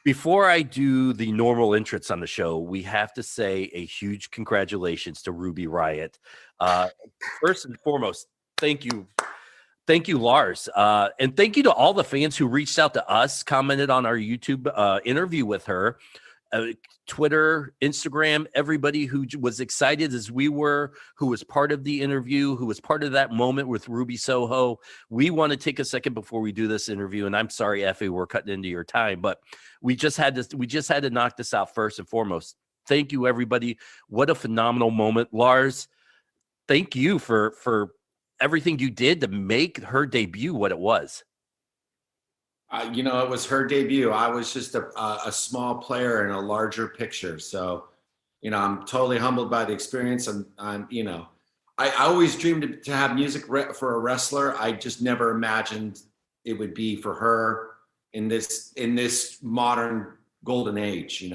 Before I do the normal entrance on the show, we have to say a huge congratulations to Ruby Riot. First and foremost, thank you. Thank you, Lars. And thank you to all the fans who reached out to us, commented on our YouTube interview with her. Twitter, Instagram, everybody who was excited as we were, who was part of the interview, who was part of that moment with Ruby Soho. We want to take a second before we do this interview, and I'm sorry, Effie, we're cutting into your time, but we just had to knock this out first and foremost. Thank you, everybody. What a phenomenal moment. Lars, thank you for everything you did to make her debut what it was. It was her debut. I was just a small player in a larger picture. So, I'm totally humbled by the experience. I always dreamed to have music for a wrestler. I just never imagined it would be for her in this modern golden age,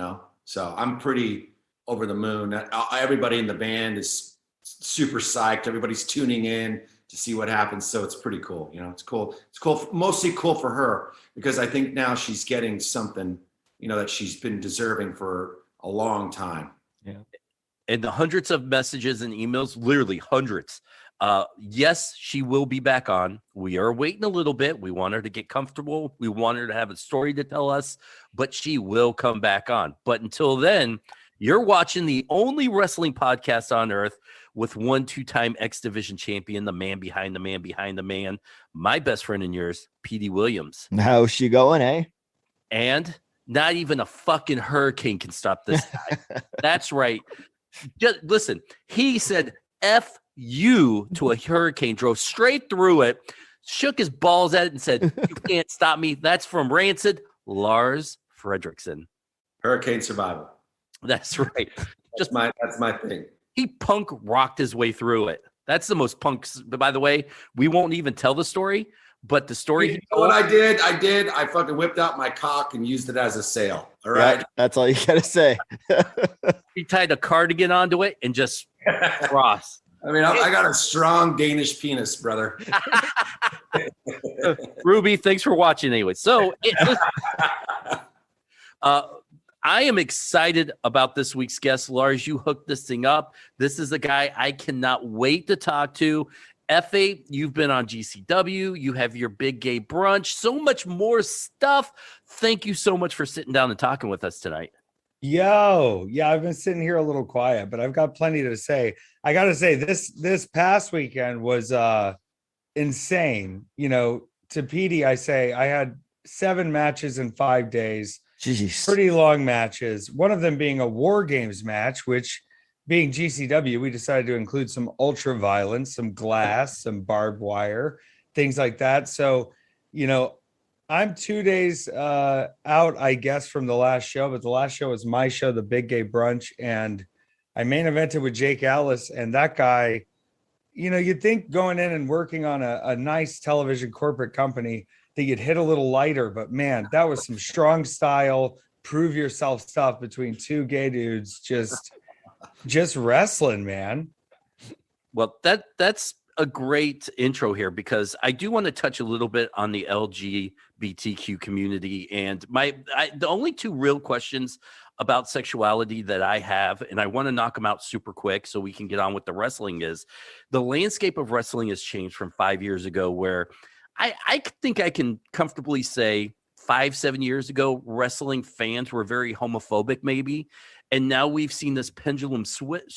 So I'm pretty over the moon. Everybody in the band is super psyched. Everybody's tuning in to see what happens. So it's pretty cool. It's cool. It's cool. Mostly cool for her because I think now she's getting something, that she's been deserving for a long time. Yeah. And the hundreds of messages and emails, literally hundreds. Yes, she will be back on. We are waiting a little bit. We want her to get comfortable. We want her to have a story to tell us, but she will come back on. But until then, you're watching the only wrestling podcast on earth with 2-time X Division champion, the man behind the man behind the man, my best friend and yours, Petey Williams. How's she going, eh? And not even a fucking hurricane can stop this guy. That's right. Just listen, he said F you to a hurricane, drove straight through it, shook his balls at it and said, you can't stop me. That's from Rancid, Lars Fredrickson. Hurricane survival. That's right. That's my thing. He punk rocked his way through it. That's the most punk. By the way, we won't even tell the story, but the story. You know what I did? I fucking whipped out my cock and used it as a sail. All right. Yeah, that's all you got to say. He tied a cardigan onto it and just cross. I mean, I got a strong Danish penis, brother. Ruby, thanks for watching anyway. So, I am excited about this week's guest. Lars, you hooked this thing up. This is a guy I cannot wait to talk to. EFFY, you've been on GCW. You have your big gay brunch. So much more stuff. Thank you so much for sitting down and talking with us tonight. Yeah, I've been sitting here a little quiet, but I've got plenty to say. I got to say, this past weekend was insane. To Petey, I say I had 7 matches in 5 days. Jeez. Pretty long matches. One of them being a War Games match, which being GCW, we decided to include some ultra violence, some glass, some barbed wire, things like that. So, I'm 2 days out, I guess, from the last show, but the last show was my show, the Big Gay Brunch, and I main evented with Jake Ellis, and that guy, you'd think going in and working on a nice television corporate company that you'd hit a little lighter, but man, that was some strong style, prove yourself stuff between 2 gay dudes, just wrestling, man. Well, that's a great intro here because I do want to touch a little bit on the LGBTQ community, and the only 2 real questions about sexuality that I have, and I want to knock them out super quick so we can get on with the wrestling, is the landscape of wrestling has changed from 5 years ago, where I think I can comfortably say 5-7 years ago, wrestling fans were very homophobic, maybe. And now we've seen this pendulum swift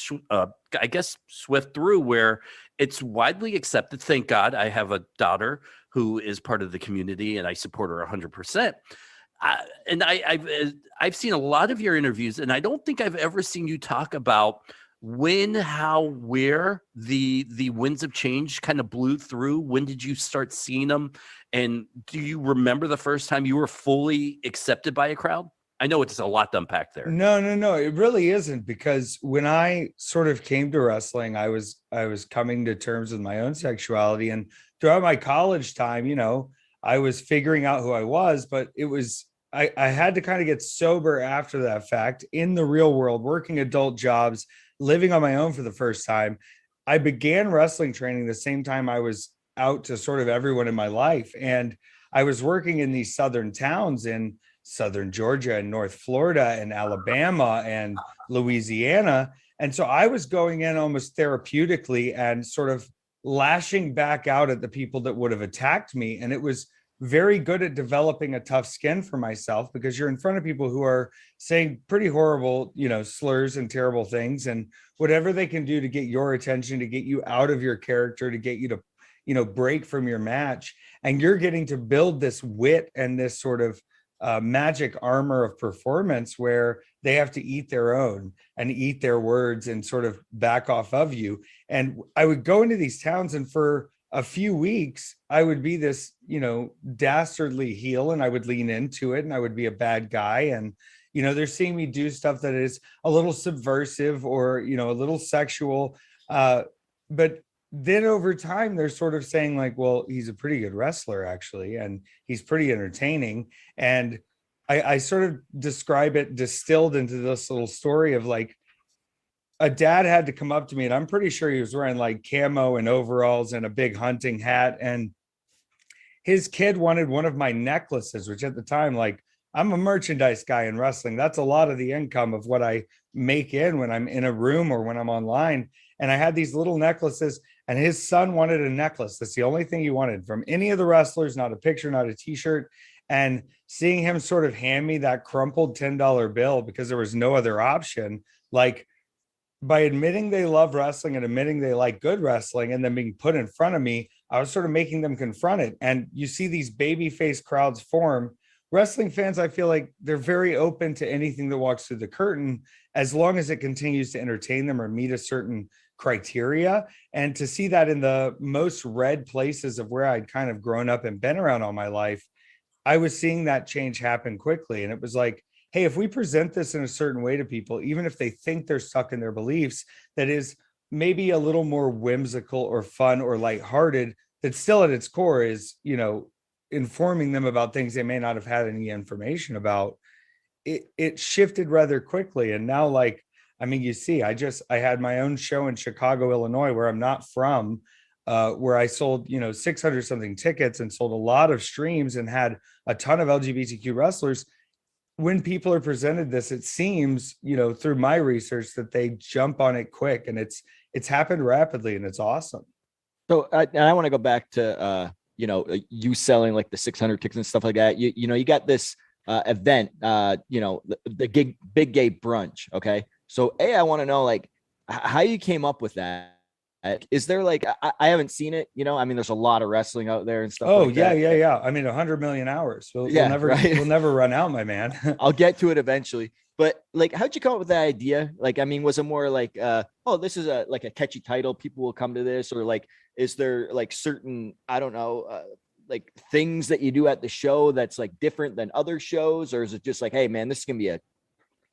through where it's widely accepted. Thank God I have a daughter who is part of the community and I support her 100%. And I've seen a lot of your interviews, and I don't think I've ever seen you talk about when, how, where the winds of change kind of blew through. When did you start seeing them? And do you remember the first time you were fully accepted by a crowd? I know it's a lot to unpack there. No, it really isn't, because when I sort of came to wrestling, I was coming to terms with my own sexuality, and throughout my college time, I was figuring out who I was, but I had to kind of get sober after that fact in the real world, working adult jobs, living on my own for the first time. I began wrestling training the same time I was out to sort of everyone in my life. And I was working in these southern towns in Southern Georgia and North Florida and Alabama and Louisiana. And so I was going in almost therapeutically and sort of lashing back out at the people that would have attacked me. And it was very good at developing a tough skin for myself, because you're in front of people who are saying pretty horrible, slurs and terrible things, and whatever they can do to get your attention, to get you out of your character, to get you to, break from your match. And you're getting to build this wit and this sort of magic armor of performance where they have to eat their own and eat their words and sort of back off of you. And I would go into these towns, and for a few weeks, I would be this, dastardly heel, and I would lean into it, and I would be a bad guy. And, they're seeing me do stuff that is a little subversive or, a little sexual. But then over time, they're sort of saying like, well, he's a pretty good wrestler, actually, and he's pretty entertaining. And I sort of describe it distilled into this little story of like, a dad had to come up to me, and I'm pretty sure he was wearing like camo and overalls and a big hunting hat. And his kid wanted one of my necklaces, which at the time, like, I'm a merchandise guy in wrestling. That's a lot of the income of what I make in when I'm in a room or when I'm online. And I had these little necklaces, and his son wanted a necklace. That's the only thing he wanted from any of the wrestlers, not a picture, not a t-shirt. And seeing him sort of hand me that crumpled $10 bill because there was no other option, like, by admitting they love wrestling and admitting they like good wrestling and then being put in front of me, I was sort of making them confront it. And you see these babyface crowds form. Wrestling fans, I feel like they're very open to anything that walks through the curtain, as long as it continues to entertain them or meet a certain criteria. And to see that in the most red places of where I'd kind of grown up and been around all my life, I was seeing that change happen quickly. And it was like, hey, if we present this in a certain way to people, even if they think they're stuck in their beliefs, that is maybe a little more whimsical or fun or lighthearted, that still at its core is, informing them about things they may not have had any information about, it shifted rather quickly. And now, like, I mean, you see, I had my own show in Chicago, Illinois, where I'm not from, where I sold, 600 something tickets and sold a lot of streams and had a ton of LGBTQ wrestlers. When people are presented this, it seems, through my research, that they jump on it quick, and it's happened rapidly, and it's awesome. So I want to go back to, you selling like the 600 tickets and stuff like that. You got this event, the big gay brunch. Okay. So I want to know like how you came up with that. Is there like, I haven't seen it, I mean, there's a lot of wrestling out there and stuff. Oh, like yeah, that. yeah. I mean, 100 million hours. We'll never run out, my man. I'll get to it eventually. But like, how'd you come up with that idea? Like, I mean, was it more like, this is a catchy title, people will come to this, or like, is there like certain, I don't know, like things that you do at the show that's like different than other shows? Or is it just like, hey man, this is going to be a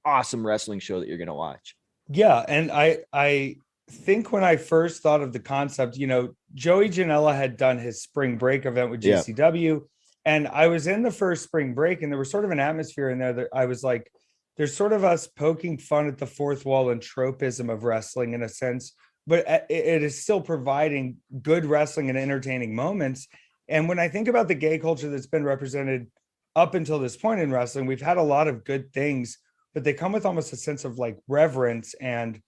awesome wrestling show that you're going to watch? Yeah. And I think when I first thought of the concept, Joey Janela had done his spring break event with GCW, and I was in the first spring break, and there was sort of an atmosphere in there that I was like, there's sort of us poking fun at the fourth wall and tropism of wrestling in a sense, but it is still providing good wrestling and entertaining moments. And when I think about the gay culture that's been represented up until this point in wrestling, we've had a lot of good things, but they come with almost a sense of like reverence and,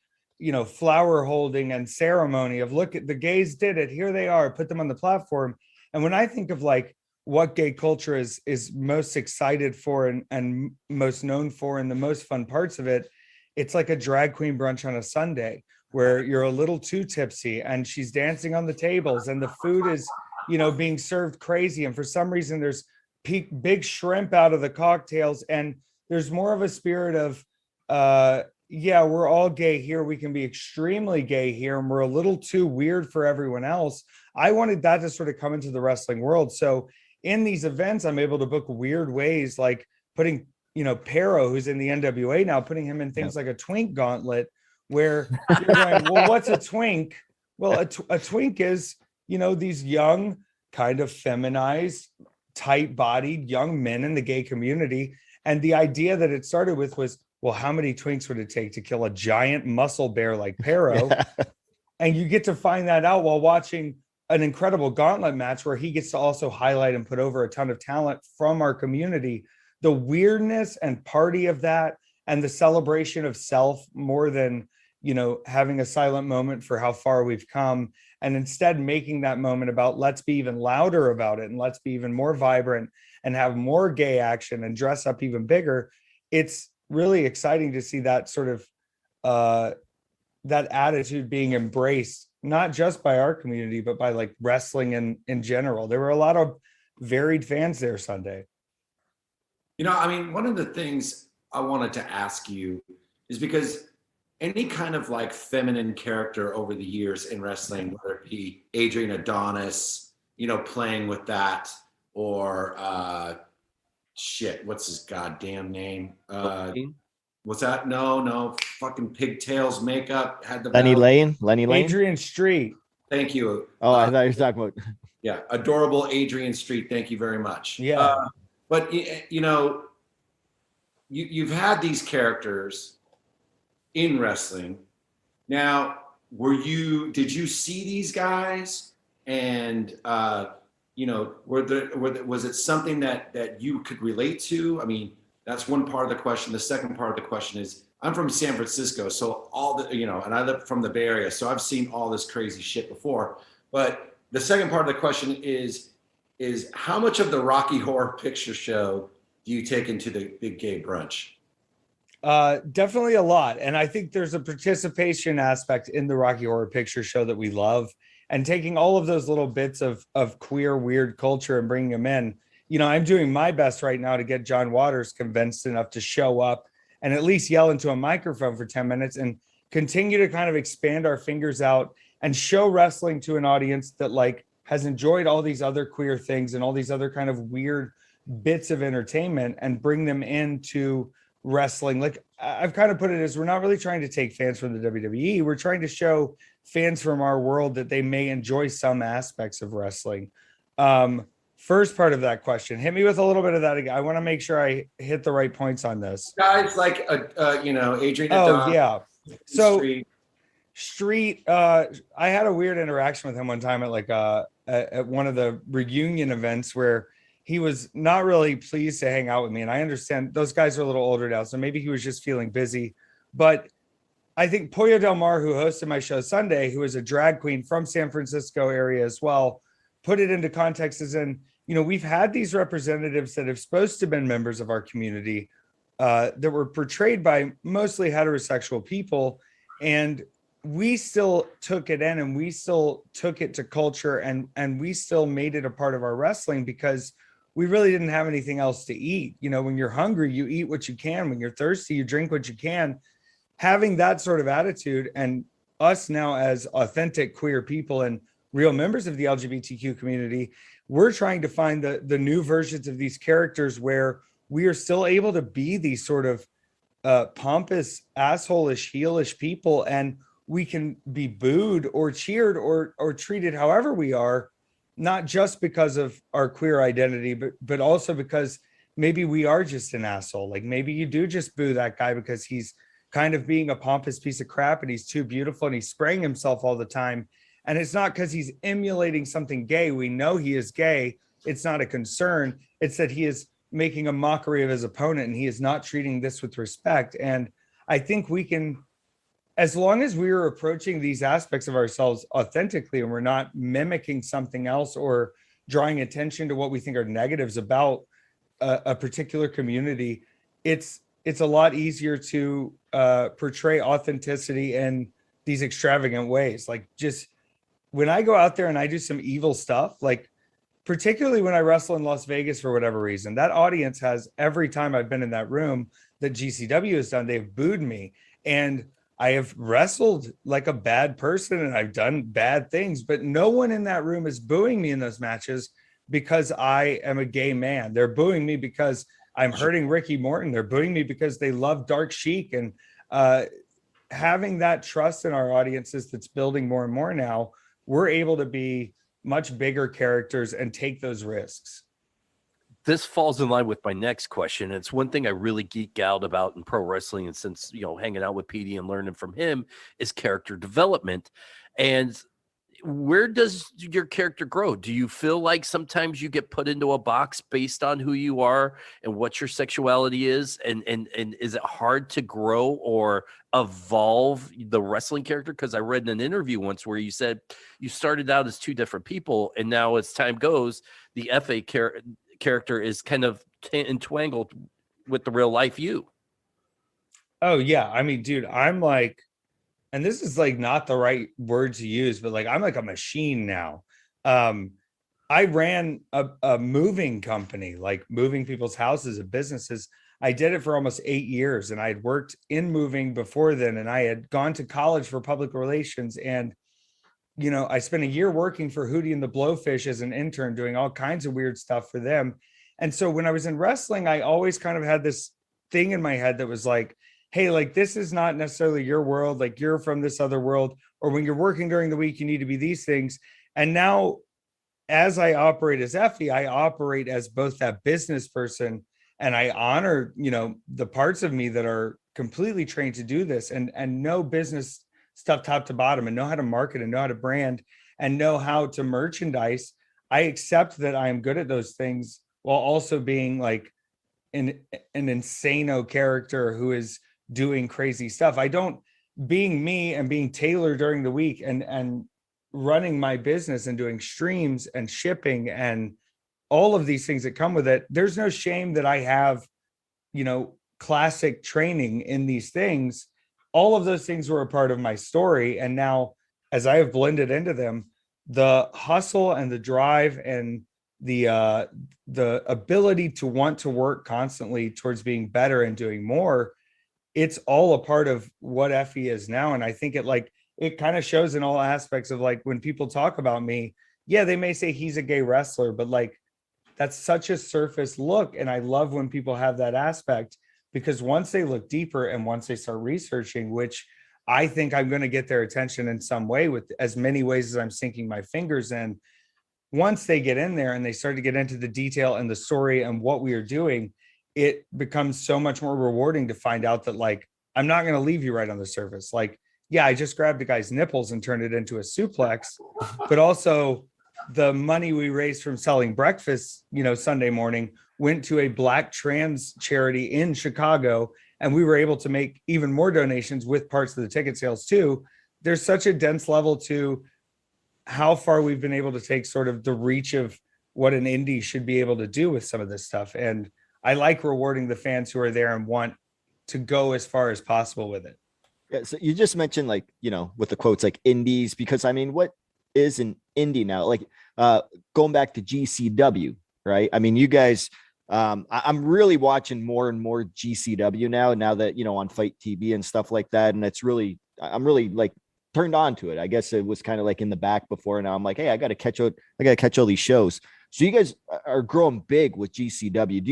flower holding and ceremony of, look at the gays did it, here they are, put them on the platform. And when I think of like what gay culture is most excited for and most known for, and the most fun parts of it, it's like a drag queen brunch on a Sunday where you're a little too tipsy and she's dancing on the tables and the food is, being served crazy. And for some reason there's big shrimp out of the cocktails, and there's more of a spirit of, we're all gay here, we can be extremely gay here, and we're a little too weird for everyone else. I wanted that to sort of come into the wrestling world. So in these events, I'm able to book weird ways, like putting, Pero, who's in the NWA now, putting him in things like a twink gauntlet, where you're going, well, what's a twink? Well, a twink is, these young, kind of feminized, tight-bodied young men in the gay community. And the idea that it started with was, well, how many twinks would it take to kill a giant muscle bear like Pero? Yeah. And you get to find that out while watching an incredible gauntlet match where he gets to also highlight and put over a ton of talent from our community. the weirdness and party of that and the celebration of self more than, having a silent moment for how far we've come, and instead making that moment about let's be even louder about it and let's be even more vibrant and have more gay action and dress up even bigger. It's really exciting to see that sort of that attitude being embraced, not just by our community, but by like wrestling in general. There were a lot of varied fans there Sunday. One of the things I wanted to ask you is because any kind of like feminine character over the years in wrestling, whether it be Adrian Adonis, playing with that, or what's his goddamn name? What's that? No, fucking pigtails makeup had the Lenny Lane. Adrian Street. Thank you. Oh, I thought you were talking about. Yeah, adorable Adrian Street. Thank you very much. Yeah, but you've had these characters in wrestling. Now, did you see these guys? And was it something that you could relate to? I mean, that's one part of the question. The second part of the question is, I'm from San Francisco, so and I live from the Bay Area, so I've seen all this crazy shit before. But the second part of the question is how much of the Rocky Horror Picture Show do you take into the big gay brunch? Definitely a lot. And I think there's a participation aspect in the Rocky Horror Picture Show that we love, and taking all of those little bits of queer, weird culture and bringing them in. I'm doing my best right now to get John Waters convinced enough to show up and at least yell into a microphone for 10 minutes and continue to kind of expand our fingers out and show wrestling to an audience that like has enjoyed all these other queer things and all these other kind of weird bits of entertainment, and bring them into wrestling. Like I've kind of put it as, we're not really trying to take fans from the WWE. We're trying to show fans from our world that they may enjoy some aspects of wrestling. First part of that question, hit me with a little bit of that again. I want to make sure I hit the right points on this. Guys like, Adrian. Oh, yeah. So Street. I had a weird interaction with him one time at one of the reunion events where he was not really pleased to hang out with me. And I understand those guys are a little older now, so maybe he was just feeling busy. But I think Pollo Del Mar, who hosted my show Sunday, who is a drag queen from San Francisco area as well, put it into context as in, we've had these representatives that have supposed to have been members of our community that were portrayed by mostly heterosexual people. And we still took it in, and we still took it to culture, and we still made it a part of our wrestling because we really didn't have anything else to eat. When you're hungry, you eat what you can. When you're thirsty, you drink what you can. Having that sort of attitude, and us now as authentic queer people and real members of the LGBTQ community, we're trying to find the new versions of these characters where we are still able to be these sort of pompous, asshole-ish, heelish people, and we can be booed or cheered or treated however we are, not just because of our queer identity, but also because maybe we are just an asshole. Like maybe you do just boo that guy because he's kind of being a pompous piece of crap and he's too beautiful and he's spraying himself all the time. And it's not because he's emulating something gay. We know he is gay. It's not a concern. It's that he is making a mockery of his opponent and he is not treating this with respect. And I think we can, as long as we are approaching these aspects of ourselves authentically and we're not mimicking something else or drawing attention to what we think are negatives about a particular community, it's a lot easier to portray authenticity in these extravagant ways. Like just when I go out there and I do some evil stuff, like particularly when I wrestle in Las Vegas for whatever reason, that audience has, every time I've been in that room that GCW has done, they've booed me. And I have wrestled like a bad person and I've done bad things, but no one in that room is booing me in those matches because I am a gay man. They're booing me because I'm hurting Ricky Morton. They're booing me because they love Dark Sheik. And having that trust in our audiences that's building more and more now, we're able to be much bigger characters and take those risks. This falls in line with my next question. It's one thing I really geek out about in pro wrestling, and since hanging out with PD and learning from him, is character development. And where does your character grow? Do you feel like sometimes you get put into a box based on who you are and what your sexuality is? And is it hard to grow or evolve the wrestling character? Because I read in an interview once where you said you started out as two different people, and now as time goes, the FA character is kind of entwangled with the real life you. Oh yeah. I mean, dude, I'm like, and this is like not the right word to use, but like I'm like a machine now. I ran a moving company, like moving people's houses and businesses. I did it for almost 8 years, and I had worked in moving before then, and I had gone to college for public relations. And I spent a year working for Hootie and the Blowfish as an intern, doing all kinds of weird stuff for them. And so when I was in wrestling, I always kind of had this thing in my head that was like, hey, like this is not necessarily your world, like you're from this other world, or when you're working during the week, you need to be these things. And now, as I operate as EFFY, I operate as both that business person, and I honor, the parts of me that are completely trained to do this and know business stuff top to bottom, and know how to market and know how to brand and know how to merchandise. I accept that I am good at those things while also being like an insano character who is doing crazy stuff. I don't, being me and being Taylor during the week and running my business and doing streams and shipping and all of these things that come with it. There's no shame that I have, classic training in these things. All of those things were a part of my story. And now, as I have blended into them, the hustle and the drive and the ability to want to work constantly towards being better and doing more, it's all a part of what EFFY is now. And I think it kind of shows in all aspects of like when people talk about me, yeah, they may say he's a gay wrestler, but like that's such a surface look. And I love when people have that aspect, because once they look deeper and once they start researching, which I think I'm going to get their attention in some way with as many ways as I'm sinking my fingers in. Once they get in there and they start to get into the detail and the story and what we are doing, it becomes so much more rewarding to find out that like, I'm not going to leave you right on the surface. Like, yeah, I just grabbed a guy's nipples and turned it into a suplex, but also the money we raised from selling breakfast, Sunday morning went to a Black trans charity in Chicago. And we were able to make even more donations with parts of the ticket sales too. There's such a dense level to how far we've been able to take sort of the reach of what an indie should be able to do with some of this stuff. And I like rewarding the fans who are there and want to go as far as possible with it. Yeah, so you just mentioned like, with the quotes like indies, because I mean, what is an indie now? Like going back to GCW, right? I mean, you guys, I'm really watching more and more GCW now that, on Fight TV and stuff like that. And I'm really like turned on to it. I guess it was kind of like in the back before. Now I'm like, hey, I got to catch all these shows. So you guys are growing big with GCW. Do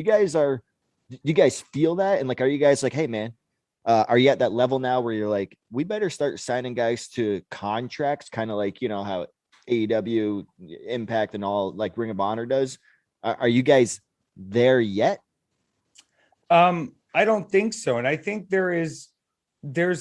you guys feel that? And like, are you guys like, hey man, are you at that level now where you're like, we better start signing guys to contracts, kind of like, how AEW, Impact and all like Ring of Honor does? Are you guys there yet? I don't think so. And I think there's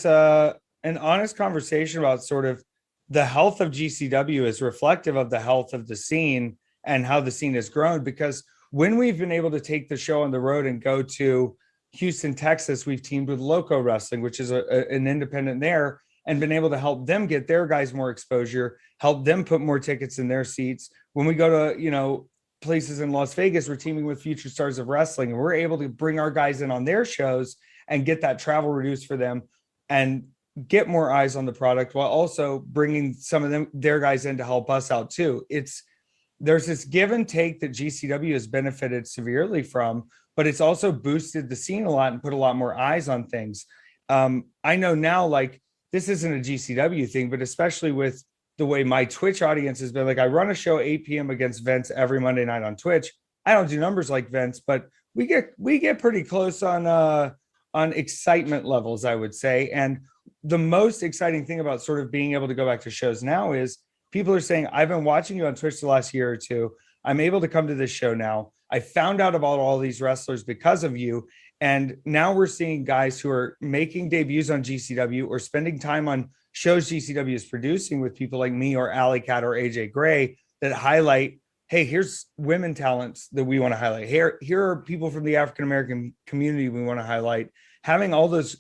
an honest conversation about sort of the health of GCW is reflective of the health of the scene and how the scene has grown. Because when we've been able to take the show on the road and go to Houston, Texas, we've teamed with Loco Wrestling, which is an independent there, and been able to help them get their guys more exposure, help them put more tickets in their seats. When we go to, places in Las Vegas, we're teaming with Future Stars of Wrestling, and we're able to bring our guys in on their shows and get that travel reduced for them and get more eyes on the product, while also bringing some of their guys in to help us out too. There's this give and take that GCW has benefited severely from, but it's also boosted the scene a lot and put a lot more eyes on things. I know now, like, this isn't a GCW thing, but especially with the way my Twitch audience has been, like, I run a show 8 p.m. against Vince every Monday night on Twitch. I don't do numbers like Vince, but we get pretty close on excitement levels, I would say. And the most exciting thing about sort of being able to go back to shows now is people are saying, I've been watching you on Twitch the last year or two. I'm able to come to this show now. I found out about all these wrestlers because of you. And now we're seeing guys who are making debuts on GCW or spending time on shows GCW is producing with people like me or Alley Cat or AJ Gray that highlight, hey, here's women talents that we want to highlight. Here are people from the African-American community we want to highlight. Having all those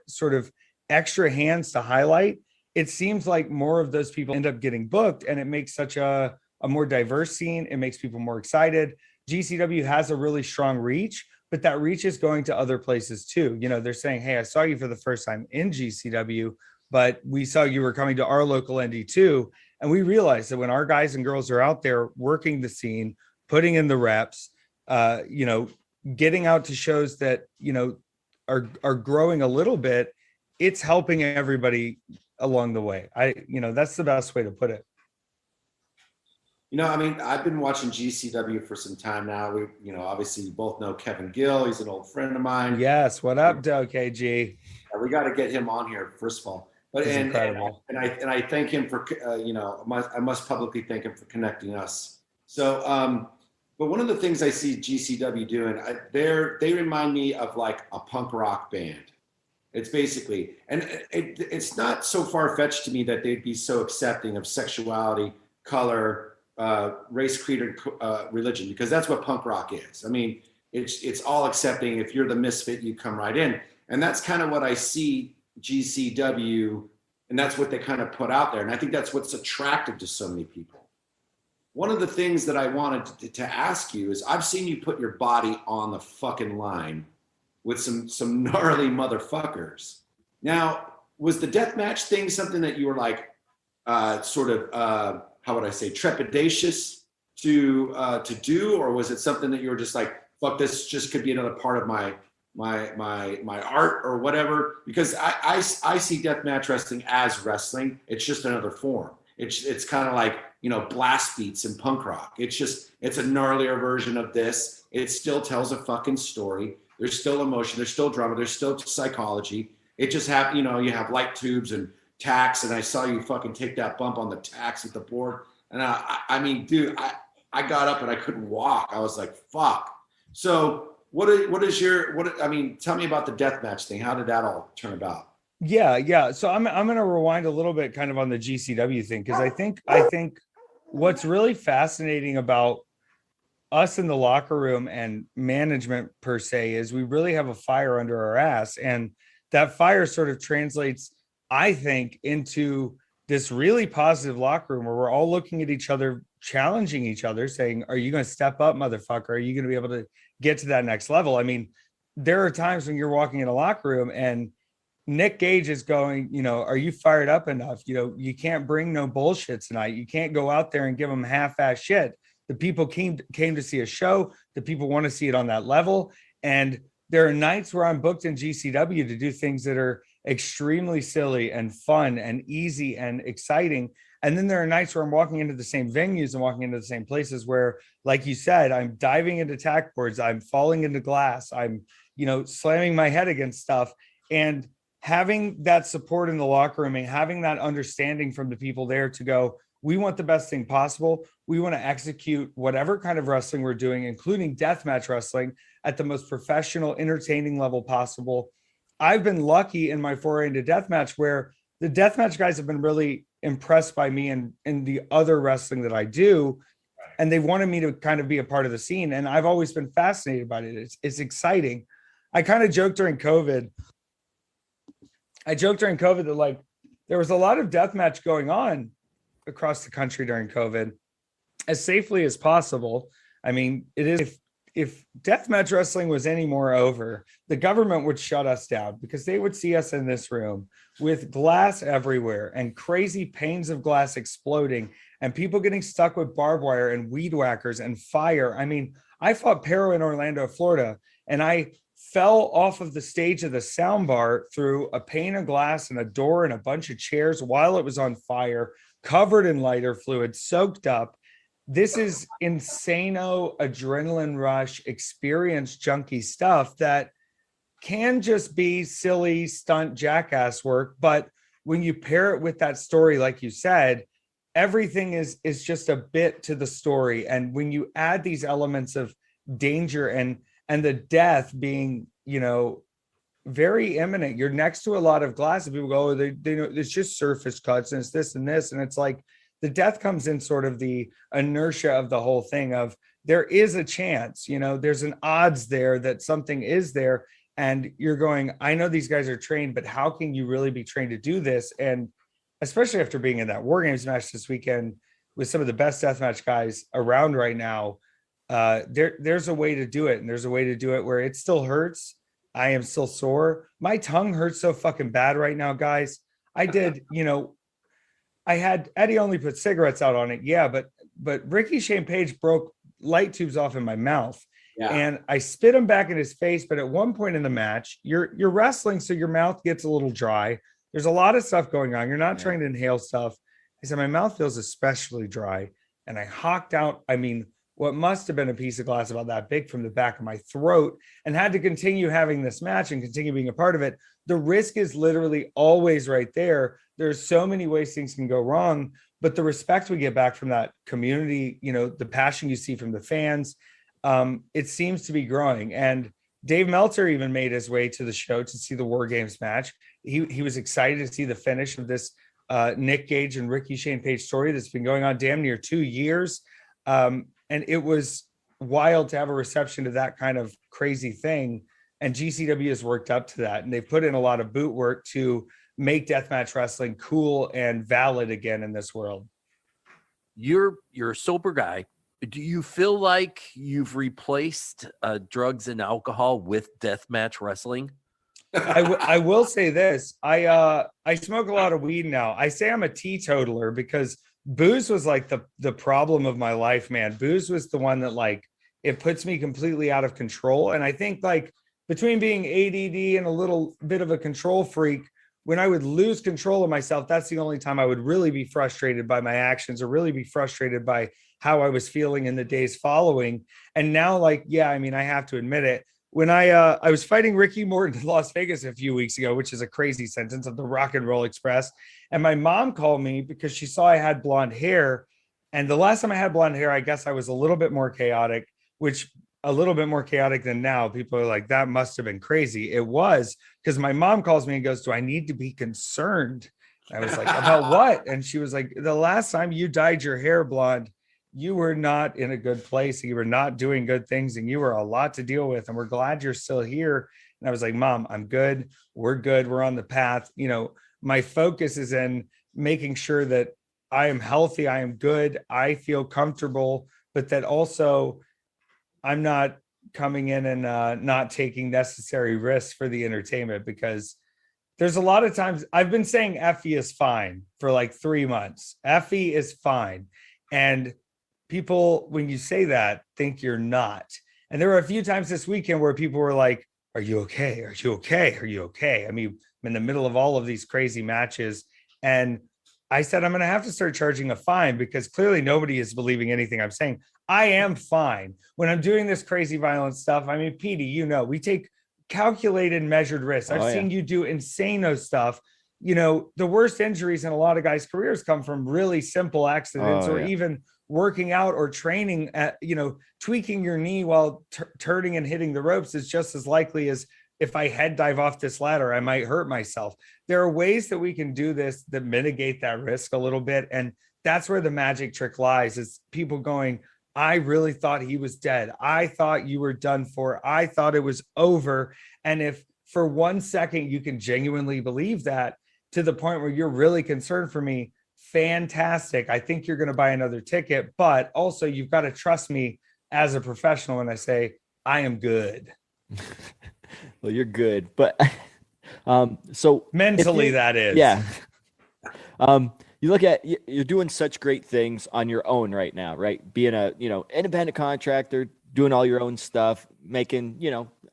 sort of extra hands to highlight, it seems like more of those people end up getting booked, and it makes such a more diverse scene. It makes people more excited. GCW has a really strong reach, but that reach is going to other places too. You know, they're saying, hey, I saw you for the first time in GCW, but we saw you were coming to our local indie too. And we realized that when our guys and girls are out there working the scene, putting in the reps, you know, getting out to shows that, you know, are growing a little bit, it's helping everybody along the way. You know, that's the best way to put it. You know, I mean, I've been watching GCW for some time now. We, you know, obviously you both know Kevin Gill. He's an old friend of mine. Yes. What up, KG? We got to get him on here, first of all. But and I thank him for you know, I must publicly thank him for connecting us. So, but one of the things I see GCW doing, they remind me of like a punk rock band. It's basically, and it's not so far fetched to me that they'd be so accepting of sexuality, color, race, creed, or religion, because that's what punk rock is. I mean, it's all accepting. If you're the misfit, you come right in, and that's kind of what I see GCW, and that's what they kind of put out there. And I think that's what's attractive to so many people. One of the things that I wanted to ask you is, I've seen you put your body on the fucking line with some gnarly motherfuckers. Now, was the deathmatch thing something that you were like, sort of, how would I say, trepidatious to do, or was it something that you were just like, fuck, this just could be another part of my art or whatever? Because I see deathmatch wrestling as wrestling. It's just another form. It's kind of like, you know, blast beats and punk rock. It's a gnarlier version of this. It still tells a fucking story. There's still emotion. There's still drama. There's still psychology. It just happened, you know, you have light tubes and tacks, and I saw you fucking take that bump on the tacks with the board. And I mean, dude, I got up and I couldn't walk. I was like, fuck. So I mean, tell me about the deathmatch thing. How did that all turn about? Yeah. So I'm going to rewind a little bit kind of on the GCW thing, because I think what's really fascinating about us in the locker room and management per se is we really have a fire under our ass, and that fire sort of translates, I think, into this really positive locker room where we're all looking at each other, challenging each other, saying, are you going to step up, motherfucker? Are you going to be able to get to that next level? I mean, there are times when you're walking in a locker room and Nick Gage is going, you know, are you fired up enough? You know, you can't bring no bullshit tonight. You can't go out there and give them half-ass shit. The people came to see a show. The people want to see it on that level. And there are nights where I'm booked in GCW to do things that are extremely silly and fun and easy and exciting. And then there are nights where I'm walking into the same venues and walking into the same places where, like you said, I'm diving into tack boards, I'm falling into glass, I'm, you know, slamming my head against stuff. And having that support in the locker room and having that understanding from the people there to go, we want the best thing possible. We want to execute whatever kind of wrestling we're doing, including deathmatch wrestling, at the most professional, entertaining level possible. I've been lucky in my foray into deathmatch where the deathmatch guys have been really impressed by me and the other wrestling that I do. And they wanted me to kind of be a part of the scene. And I've always been fascinated by it. It's exciting. I kind of joked during COVID. That like there was a lot of deathmatch going on across the country during COVID as safely as possible. I mean, it is, if deathmatch wrestling was any more over, the government would shut us down because they would see us in this room with glass everywhere and crazy panes of glass exploding and people getting stuck with barbed wire and weed whackers and fire. I mean, I fought Pero in Orlando, Florida, and I fell off of the stage of the sound bar through a pane of glass and a door and a bunch of chairs while it was on fire, covered in lighter fluid, soaked up. This is insano adrenaline rush, experience junkie stuff that can just be silly stunt jackass work. But when you pair it with that story, like you said, everything is just a bit to the story. And when you add these elements of danger and the death being, very imminent. You're next to a lot of glass and people go, oh, they know it's just surface cuts and it's this and this. And it's like the death comes in sort of the inertia of the whole thing of there is a chance, there's an odds there that something is there. And you're going, I know these guys are trained, but how can you really be trained to do this? And especially after being in that War Games match this weekend with some of the best deathmatch guys around right now, there's a way to do it. And there's a way to do it where it still hurts. I am still sore. My tongue hurts so fucking bad right now, guys. I did, I had Eddie only put cigarettes out on it. Yeah, but Ricky Shane Page broke light tubes off in my mouth. Yeah. And I spit him back in his face. But at one point in the match, you're wrestling, so your mouth gets a little dry. There's a lot of stuff going on. You're not trying to inhale stuff. I said, my mouth feels especially dry. And I hawked out, what must have been a piece of glass about that big from the back of my throat, and had to continue having this match and continue being a part of it. The risk is literally always right there. There's so many ways things can go wrong, but the respect we get back from that community, the passion you see from the fans, it seems to be growing. And Dave Meltzer even made his way to the show to see the War Games match. He was excited to see the finish of this Nick Gage and Ricky Shane Page story that's been going on damn near 2 years. And it was wild to have a reception to that kind of crazy thing. And GCW has worked up to that. And they've put in a lot of boot work to make deathmatch wrestling cool and valid again in this world. You're a sober guy. Do you feel like you've replaced drugs and alcohol with deathmatch wrestling? I will say this. I smoke a lot of weed now. I say I'm a teetotaler because booze was like the problem of my life, man. Booze was the one that it puts me completely out of control. And I think between being ADD and a little bit of a control freak, when I would lose control of myself, that's the only time I would really be frustrated by my actions or really be frustrated by how I was feeling in the days following. And now I have to admit it. When I was fighting Ricky Morton in Las Vegas a few weeks ago, which is a crazy sentence of the Rock and Roll Express, and my mom called me because she saw I had blonde hair. And the last time I had blonde hair, I guess I was a little bit more chaotic, a little bit more chaotic than now. People are like, that must have been crazy. It was, because my mom calls me and goes, do I need to be concerned? And I was like, about what? And she was like, the last time you dyed your hair blonde, you were not in a good place. You were not doing good things and you were a lot to deal with. And we're glad you're still here. And I was like, Mom, I'm good. We're good. We're on the path. My focus is in making sure that I am healthy. I am good. I feel comfortable, but that also I'm not coming in and not taking necessary risks for the entertainment, because there's a lot of times I've been saying EFFY is fine for 3 months. EFFY is fine. And people, when you say that, think you're not. And there were a few times this weekend where people were like, are you okay? Are you okay? Are you okay? I'm in the middle of all of these crazy matches. And I said, I'm going to have to start charging a fine because clearly nobody is believing anything I'm saying. I am fine. When I'm doing this crazy violent stuff, Petey, we take calculated, measured risks. I've seen you do insane stuff. The worst injuries in a lot of guys' careers come from really simple accidents even working out or training at, tweaking your knee while turning and hitting the ropes is just as likely as if I head dive off this ladder, I might hurt myself. There are ways that we can do this that mitigate that risk a little bit. And that's where the magic trick lies, is people going, I really thought he was dead. I thought you were done for. I thought it was over. And if for 1 second you can genuinely believe that to the point where you're really concerned for me, fantastic. I think you're going to buy another ticket, but also you've got to trust me as a professional when I say I am good. Well, you're good, but so mentally that is. Yeah. You look at, you're doing such great things on your own right now, right? Being a, independent contractor, doing all your own stuff, making,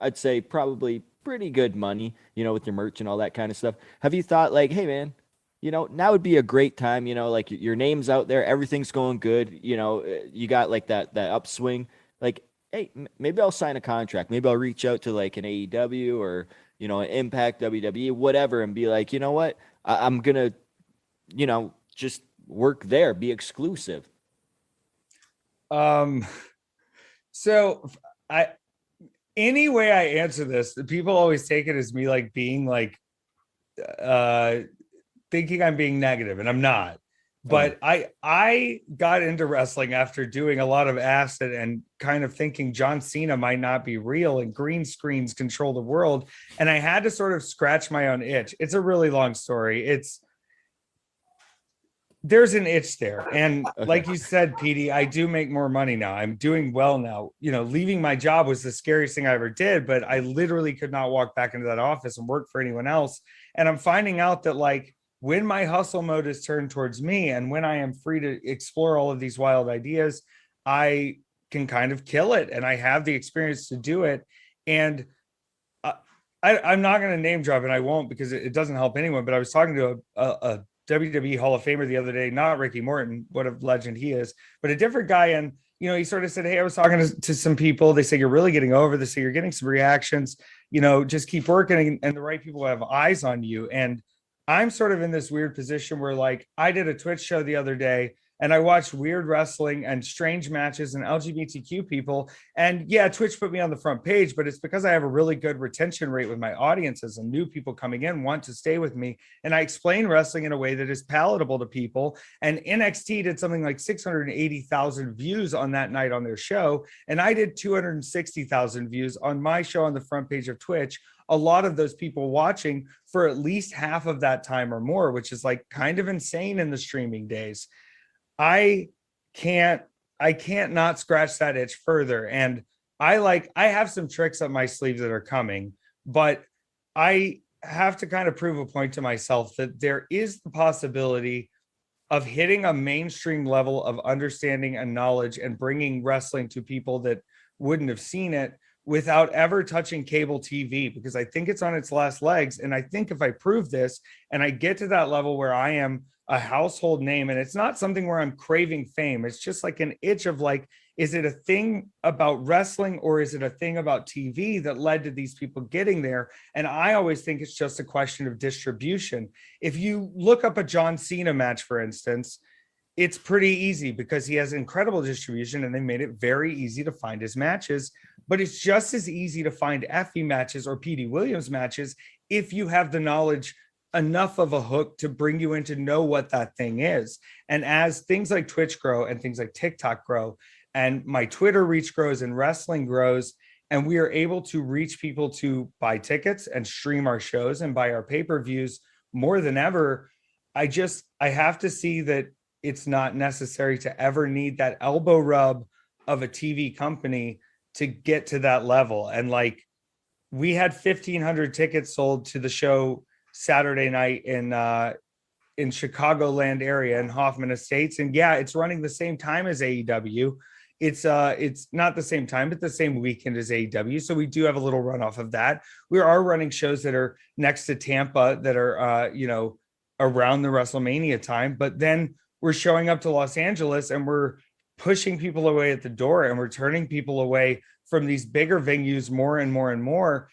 I'd say probably pretty good money, with your merch and all that kind of stuff. Have you thought hey man, now would be a great time, your name's out there, everything's going good. You got that upswing, hey, maybe I'll sign a contract. Maybe I'll reach out to an AEW or, an Impact, WWE, whatever, and be like, you know what? I'm going to, just work there, be exclusive. So any way I answer this, the people always take it as me like being like thinking I'm being negative, and I'm not. But I got into wrestling after doing a lot of acid and kind of thinking John Cena might not be real and green screens control the world. And I had to sort of scratch my own itch. It's a really long story. There's an itch there. And like you said, Petey, I do make more money now. I'm doing well now. You know, leaving my job was the scariest thing I ever did, but I literally could not walk back into that office and work for anyone else. And I'm finding out that like when my hustle mode is turned towards me and when I am free to explore all of these wild ideas, I can kind of kill it. And I have the experience to do it. And I'm not going to name drop, and I won't because it doesn't help anyone. But I was talking to a WWE Hall of Famer the other day, not Ricky Morton, what a legend he is, but a different guy. And, you know, he sort of said, hey, I was talking to some people. They say, you're really getting over this. They say you're getting some reactions, you know, just keep working and the right people have eyes on you. And I'm sort of in this weird position where like I did a Twitch show the other day and I watched weird wrestling and strange matches and LGBTQ people. And yeah, Twitch put me on the front page, but it's because I have a really good retention rate with my audiences and new people coming in want to stay with me. And I explain wrestling in a way that is palatable to people. And NXT did something like 680,000 views on that night on their show. And I did 260,000 views on my show on the front page of Twitch. A lot of those people watching for at least half of that time or more, which is like kind of insane in the streaming days. I can't not scratch that itch further. And I have some tricks up my sleeve that are coming, but I have to kind of prove a point to myself that there is the possibility of hitting a mainstream level of understanding and knowledge and bringing wrestling to people that wouldn't have seen it without ever touching cable TV, because I think it's on its last legs. And I think if I prove this and I get to that level where I am a household name, and it's not something where I'm craving fame, it's just like an itch of like, is it a thing about wrestling or is it a thing about TV that led to these people getting there? And I always think it's just a question of distribution. If you look up a John Cena match, for instance, it's pretty easy because he has incredible distribution and they made it very easy to find his matches. But it's just as easy to find EFFY matches or Petey Williams matches if you have the knowledge enough of a hook to bring you in to know what that thing is. And as things like Twitch grow and things like TikTok grow and my Twitter reach grows and wrestling grows, and we are able to reach people to buy tickets and stream our shows and buy our pay-per-views more than ever, I have to see that it's not necessary to ever need that elbow rub of a TV company to get to that level. And like, we had 1,500 tickets sold to the show Saturday night in Chicagoland area in Hoffman Estates. And yeah, it's running the same time as AEW. It's not the same time, but the same weekend as AEW. So we do have a little runoff of that. We are running shows that are next to Tampa that are, around the WrestleMania time, but then we're showing up to Los Angeles and we're pushing people away at the door and we're turning people away from these bigger venues more and more and more.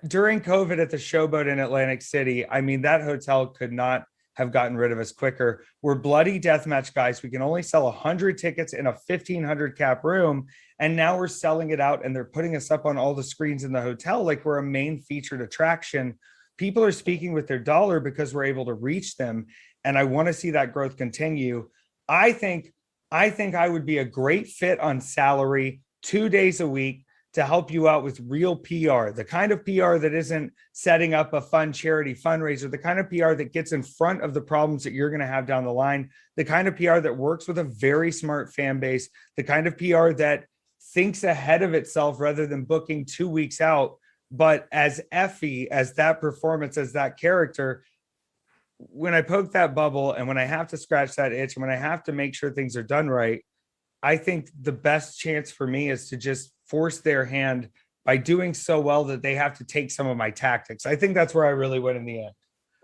During COVID at the Showboat in Atlantic City, I mean, that hotel could not have gotten rid of us quicker. We're bloody deathmatch guys. We can only sell 100 tickets in a 1,500 cap room. And now we're selling it out and they're putting us up on all the screens in the hotel like we're a main featured attraction. People are speaking with their dollar because we're able to reach them. And I want to see that growth continue. I think I would be a great fit on salary 2 days a week to help you out with real PR, the kind of PR that isn't setting up a fun charity fundraiser, the kind of PR that gets in front of the problems that you're going to have down the line, the kind of PR that works with a very smart fan base, the kind of PR that thinks ahead of itself rather than booking 2 weeks out. But as EFFY, as that performance, as that character, when I poke that bubble and when I have to scratch that itch and when I have to make sure things are done right, I think the best chance for me is to just force their hand by doing so well that they have to take some of my tactics. I think that's where I really win in the end.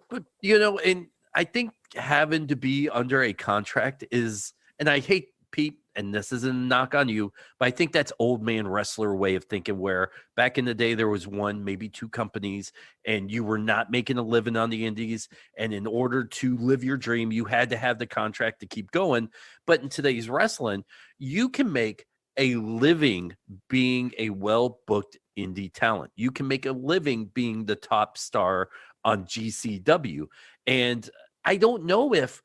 But, and I think having to be under a contract is, and I hate Pete, and this isn't a knock on you, but I think that's old man wrestler way of thinking, where back in the day there was one, maybe two companies, and you were not making a living on the indies. And in order to live your dream, you had to have the contract to keep going. But in today's wrestling, you can make a living being a well-booked indie talent. You can make a living being the top star on GCW. And I don't know if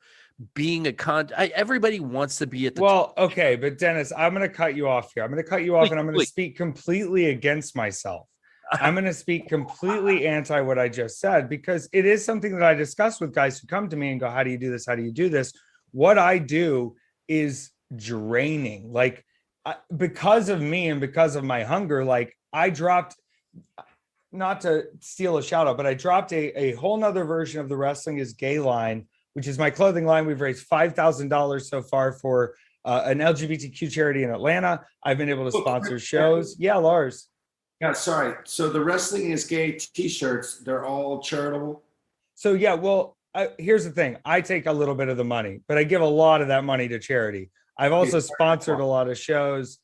being everybody wants to be at the Well, okay, but Dennis, I'm going to cut you off here. I'm going to cut you off, and I'm going to Please. speak completely against myself. I'm going to speak completely anti what I just said, because it is something that I discuss with guys who come to me and go, how do you do this? How do you do this? What I do is draining. Like, because of me and because of my hunger, like I dropped, not to steal a shout out, but I dropped a whole nother version of the Wrestling is Gay line, which is my clothing line. We've raised $5,000 so far for an LGBTQ charity in Atlanta. I've been able to sponsor shows. Yeah, Lars. Yeah, sorry. So the Wrestling is Gay t-shirts, they're all charitable? So yeah, well, here's the thing. I take a little bit of the money, but I give a lot of that money to charity. I've also sponsored a lot of shows.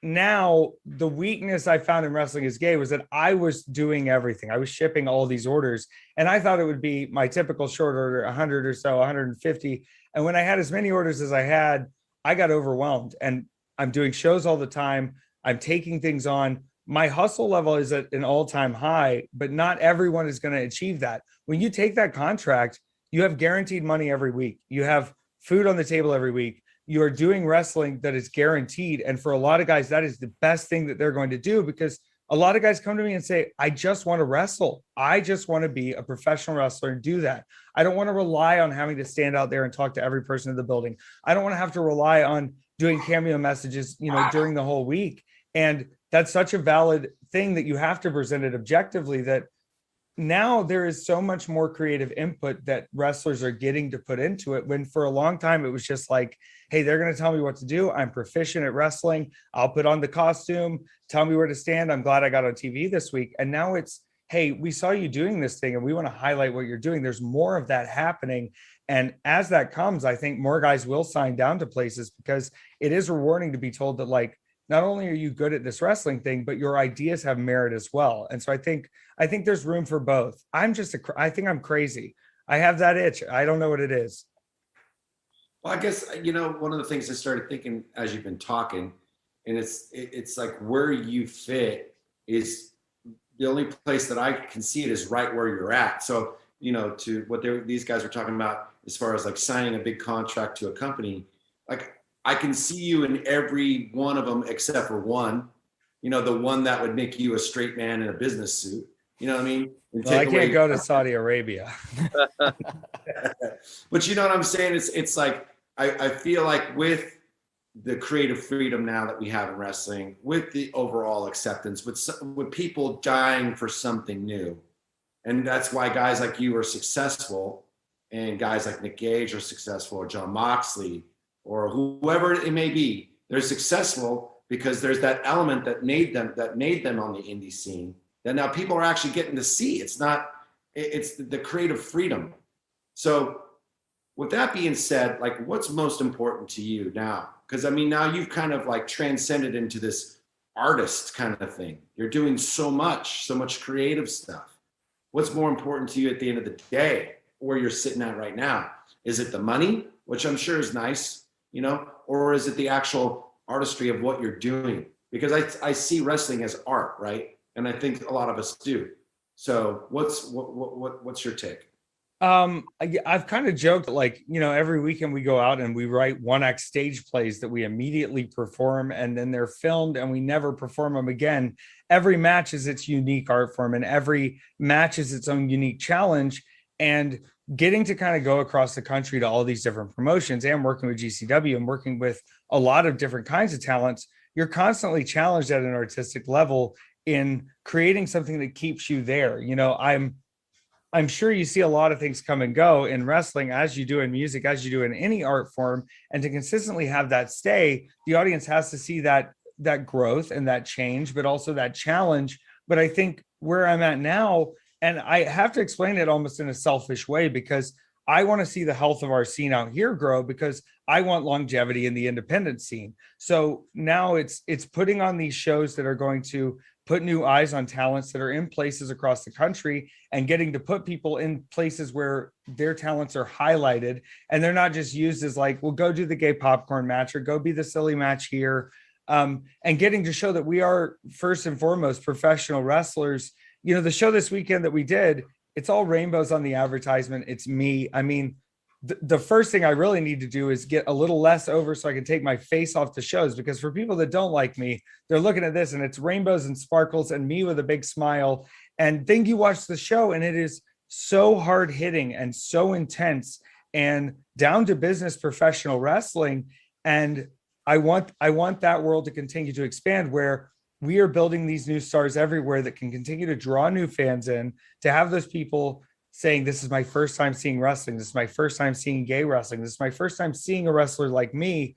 Now, the weakness I found in Wrestling is Gay was that I was doing everything. I was shipping all these orders, and I thought it would be my typical short order, 100 or so, 150. And when I had as many orders as I had, I got overwhelmed. And I'm doing shows all the time. I'm taking things on. My hustle level is at an all-time high, but not everyone is going to achieve that. When you take that contract, you have guaranteed money every week. You have food on the table every week. You are doing wrestling that is guaranteed. And for a lot of guys, that is the best thing that they're going to do, because a lot of guys come to me and say, I just want to wrestle. I just want to be a professional wrestler and do that. I don't want to rely on having to stand out there and talk to every person in the building. I don't want to have to rely on doing cameo messages, during the whole week. And that's such a valid thing that you have to present it objectively, that now there is so much more creative input that wrestlers are getting to put into it, when for a long time it was just like, hey, they're going to tell me what to do. I'm proficient at wrestling. I'll put on the costume, tell me where to stand. I'm glad I got on TV this week. And now it's, hey, we saw you doing this thing and we want to highlight what you're doing. There's more of that happening. And as that comes, I think more guys will sign down to places, because it is rewarding to be told that, like, not only are you good at this wrestling thing, but your ideas have merit as well. And so I think there's room for both. I think I'm crazy. I have that itch. I don't know what it is. Well, I guess, one of the things I started thinking as you've been talking, and it's like where you fit is the only place that I can see it is right where you're at. So, to what these guys were talking about as far as like signing a big contract to a company, like I can see you in every one of them except for one, the one that would make you a straight man in a business suit. You know what I mean? Well, I can't go to Saudi Arabia. But you know what I'm saying? It's like, I feel like with the creative freedom now that we have in wrestling, with the overall acceptance, with people dying for something new. And that's why guys like you are successful, and guys like Nick Gage are successful, or John Moxley, or whoever it may be. They're successful because there's that element that made them on the indie scene that now people are actually getting to see. It's the creative freedom. So with that being said, like, what's most important to you now? Because now you've kind of like transcended into this artist kind of thing. You're doing so much creative stuff. What's more important to you at the end of the day, where you're sitting at right now? Is it the money, which I'm sure is nice, or is it the actual artistry of what you're doing? Because I see wrestling as art, right? And I think a lot of us do. So what's your take? I've kind of joked, like, every weekend we go out and we write 1-act stage plays that we immediately perform, and then they're filmed and we never perform them again. Every match is its unique art form, and every match is its own unique challenge. And getting to kind of go across the country to all these different promotions and working with GCW and working with a lot of different kinds of talents, you're constantly challenged at an artistic level in creating something that keeps you there. I'm sure you see a lot of things come and go in wrestling, as you do in music, as you do in any art form. And to consistently have that stay, the audience has to see that growth and that change, but also that challenge. But I think where I'm at now, and I have to explain it almost in a selfish way, because I want to see the health of our scene out here grow, because I want longevity in the independent scene. So now it's putting on these shows that are going to put new eyes on talents that are in places across the country, and getting to put people in places where their talents are highlighted, and they're not just used as like, well, go do the gay popcorn match or go be the silly match here. and getting to show that we are first and foremost professional wrestlers. You know, the show this weekend that we did, it's all rainbows on the advertisement. It's me. I mean, the first thing I really need to do is get a little less over so I can take my face off the shows, because for people that don't like me, they're looking at this and it's rainbows and sparkles and me with a big smile. And then you watch the show and it is so hard hitting and so intense and down to business professional wrestling. And I want that world to continue to expand, where we are building these new stars everywhere that can continue to draw new fans in, to have those people saying, this is my first time seeing wrestling. This is my first time seeing gay wrestling. This is my first time seeing a wrestler like me.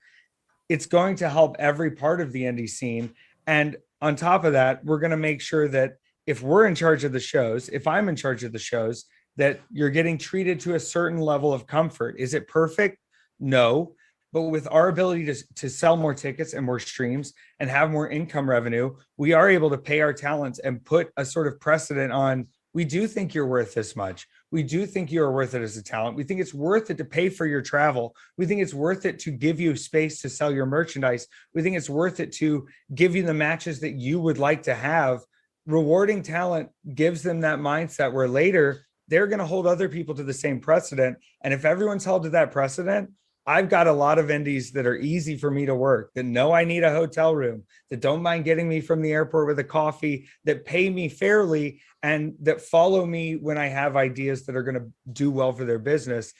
It's going to help every part of the indie scene. And on top of that, we're going to make sure that if we're in charge of the shows, if I'm in charge of the shows, that you're getting treated to a certain level of comfort. Is it perfect? No. But with our ability to sell more tickets and more streams and have more income revenue, we are able to pay our talents and put a sort of precedent on, we do think you're worth this much. We do think you're worth it as a talent. We think it's worth it to pay for your travel. We think it's worth it to give you space to sell your merchandise. We think it's worth it to give you the matches that you would like to have. Rewarding talent gives them that mindset where later they're going to hold other people to the same precedent. And if everyone's held to that precedent, I've got a lot of indies that are easy for me to work, that know I need a hotel room, that don't mind getting me from the airport with a coffee, that pay me fairly, and that follow me when I have ideas that are going to do well for their business.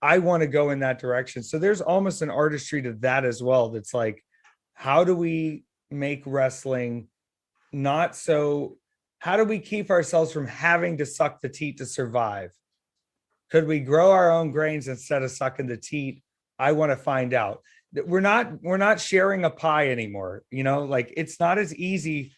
I want to go in that direction. So there's almost an artistry to that as well. That's like, how do we make wrestling not so, how do we keep ourselves from having to suck the teat to survive? Could we grow our own grains instead of sucking the teat? I want to find out. We're not sharing a pie anymore. You know, like it's not as easy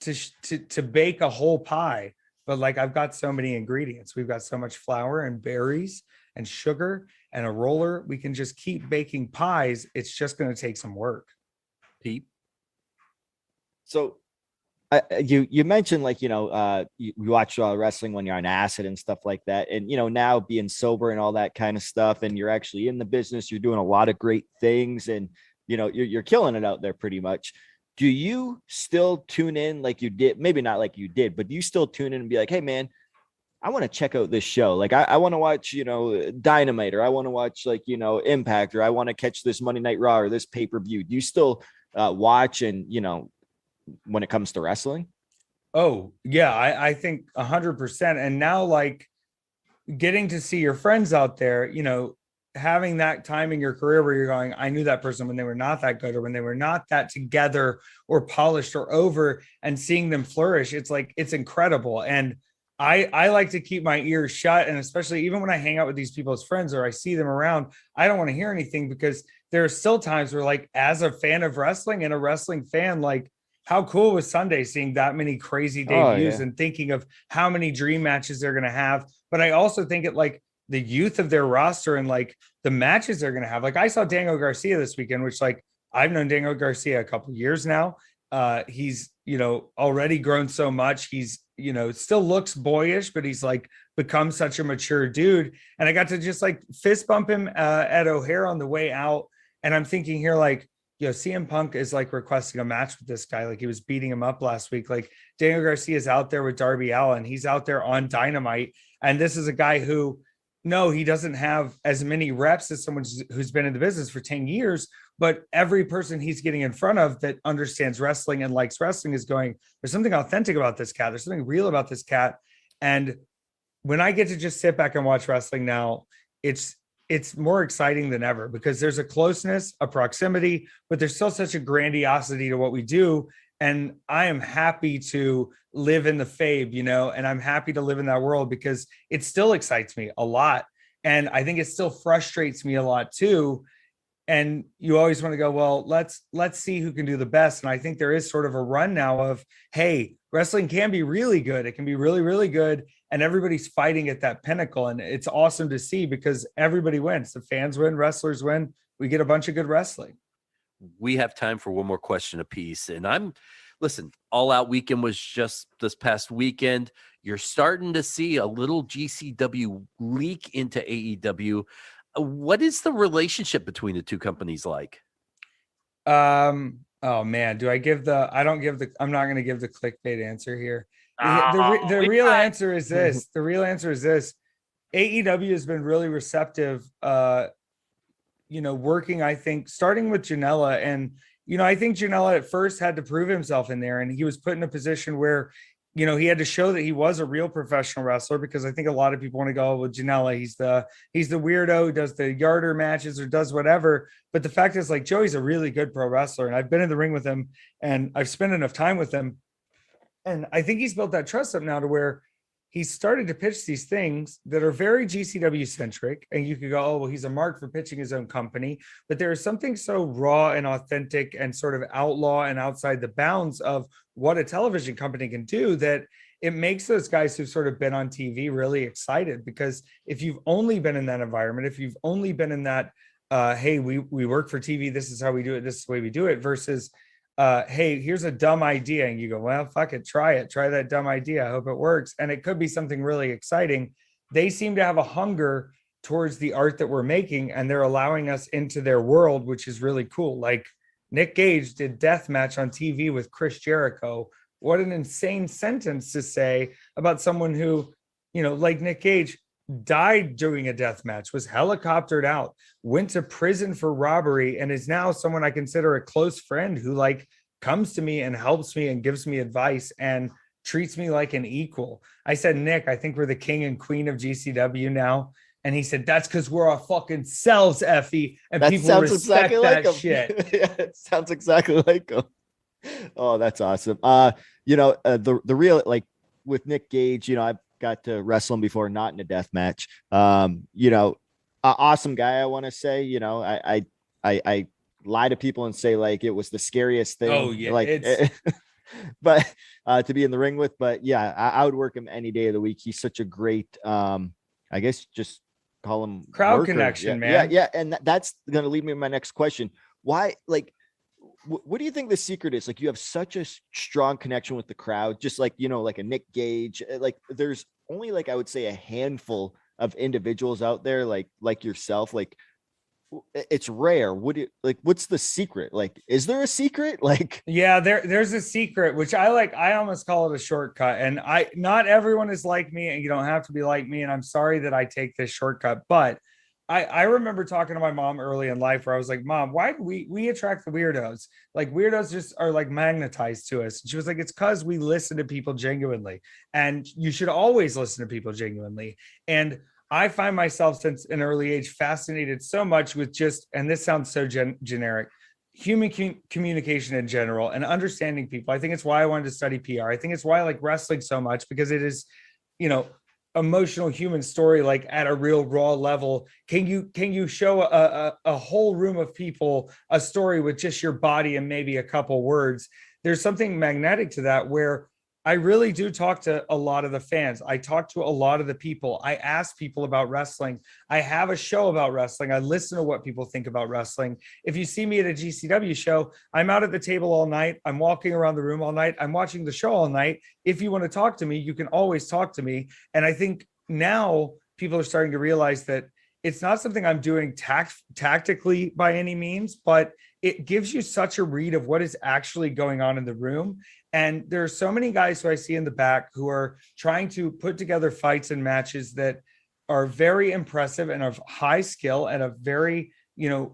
to bake a whole pie, but like I've got so many ingredients. We've got so much flour and berries and sugar and a roller. We can just keep baking pies. It's just going to take some work. Pete? So you mentioned, like, you watch wrestling when you're on acid and stuff like that. And, now being sober and all that kind of stuff, and you're actually in the business, you're doing a lot of great things, and, you're killing it out there pretty much. Do you still tune in like you did? Maybe not like you did, but do you still tune in and be like, hey man, I want to check out this show. Like I want to watch, Dynamite, or I want to watch Impact, or I want to catch this Monday Night Raw or this pay-per-view. Do you still watch and, when it comes to wrestling? Oh yeah, I think 100%. And now, like, getting to see your friends out there, having that time in your career where you're going, I knew that person when they were not that good, or when they were not that together or polished or over, and seeing them flourish. It's like, it's incredible. And I like to keep my ears shut. And especially even when I hang out with these people as friends or I see them around, I don't want to hear anything, because there are still times where, like, as a fan of wrestling and a wrestling fan, like, how cool was Sunday seeing that many crazy debuts and thinking of how many dream matches they're going to have. But I also think it, like, the youth of their roster and like the matches they're going to have. Like, I saw Dango Garcia this weekend, which, like, I've known Dango Garcia a couple years now. He's, already grown so much. He's, still looks boyish, but he's like become such a mature dude. And I got to just like fist bump him at O'Hare on the way out. And I'm thinking here, like, CM Punk is like requesting a match with this guy. Like, he was beating him up last week. Like, Daniel Garcia is out there with Darby Allin. He's out there on Dynamite. And this is a guy who, no, he doesn't have as many reps as someone who's been in the business for 10 years. But every person he's getting in front of that understands wrestling and likes wrestling is going, there's something authentic about this cat. There's something real about this cat. And when I get to just sit back and watch wrestling now, it's more exciting than ever, because there's a closeness, a proximity, but there's still such a grandiosity to what we do. And I am happy to live in the Fabe, and I'm happy to live in that world, because it still excites me a lot. And I think it still frustrates me a lot too. And you always want to go, well, let's see who can do the best. And I think there is sort of a run now of, hey, wrestling can be really good. It can be really, really good. And everybody's fighting at that pinnacle. And it's awesome to see, because everybody wins. The fans win, wrestlers win. We get a bunch of good wrestling. We have time for one more question apiece. And listen, All Out Weekend was just this past weekend. You're starting to see a little GCW leak into What is the relationship between the two companies like? Oh man, do I give the? I don't give the. I'm not going to give the clickbait answer here. The we real tried. answer is this. The real answer is this. AEW has been really receptive. Working. I think starting with Janela, and I think Janela at first had to prove himself in there, and he was put in a position where, he had to show that he was a real professional wrestler, because I think a lot of people want to go, well, Janela, he's the weirdo who does the yarder matches or does whatever. But the fact is, like, Joey's a really good pro wrestler, and I've been in the ring with him, and I've spent enough time with him, and I think he's built that trust up now to where he's started to pitch these things that are very GCW centric. And you could go, oh, well, he's a mark for pitching his own company. But there is something so raw and authentic and sort of outlaw and outside the bounds of what a television company can do, that it makes those guys who've sort of been on TV really excited. Because if you've only been in that environment, if you've only been in that, hey, we work for TV, this is how we do it, this is the way we do it, versus hey, here's a dumb idea, and you go, well, fuck it, try that dumb idea, I hope it works, and it could be something really exciting. They seem to have a hunger towards the art that we're making, and they're allowing us into their world, which is really cool. Like, Nick Gage did deathmatch on TV with Chris Jericho. What an insane sentence to say about someone who, like Nick Gage, died doing a death match, was helicoptered out, went to prison for robbery, and is now someone I consider a close friend who, like, comes to me and helps me and gives me advice and treats me like an equal. I said, Nick, I think we're the king and queen of GCW now. And he said, that's because we're our fucking selves, Effie, and that people respect exactly that like shit. Yeah, it sounds exactly like him. Oh, that's awesome. The real, like, with Nick Gage, I've got to wrestle him before, not in a death match. Awesome guy, I want to say. I lie to people and say, like, it was the scariest thing. Oh yeah, like, but to be in the ring with. But yeah, I would work him any day of the week. He's such a great, I guess, just call him crowd worker. connection, yeah, man. Yeah, and that's gonna lead me to my next question. Why, like, what do you think the secret is? Like, you have such a strong connection with the crowd, just like, like a Nick Gage. Like, there's only, like, I would say, a handful of individuals out there like yourself. Like, it's rare. What's the secret? Like, is there a secret? Like, yeah, there's a secret, which I almost call it a shortcut. And not everyone is like me, and you don't have to be like me. And I'm sorry that I take this shortcut, but I remember talking to my mom early in life where I was like, Mom, why do we attract the weirdos? Like, weirdos just are, like, magnetized to us. And she was like, it's because we listen to people genuinely, and you should always listen to people genuinely. And I find myself, since an early age, fascinated so much with just, and this sounds so generic, human communication in general and understanding people. I think it's why I wanted to study PR. I think it's why I like wrestling so much, because it is, emotional human story, like, at a real raw level. Can you show a whole room of people a story with just your body and maybe a couple words? There's something magnetic to that, where I really do talk to a lot of the fans. I talk to a lot of the people. I ask people about wrestling. I have a show about wrestling. I listen to what people think about wrestling. If you see me at a GCW show, I'm out at the table all night. I'm walking around the room all night. I'm watching the show all night. If you want to talk to me, you can always talk to me. And I think now people are starting to realize that it's not something I'm doing tactically by any means, but it gives you such a read of what is actually going on in the room. And there are so many guys who I see in the back who are trying to put together fights and matches that are very impressive and of high skill and of very,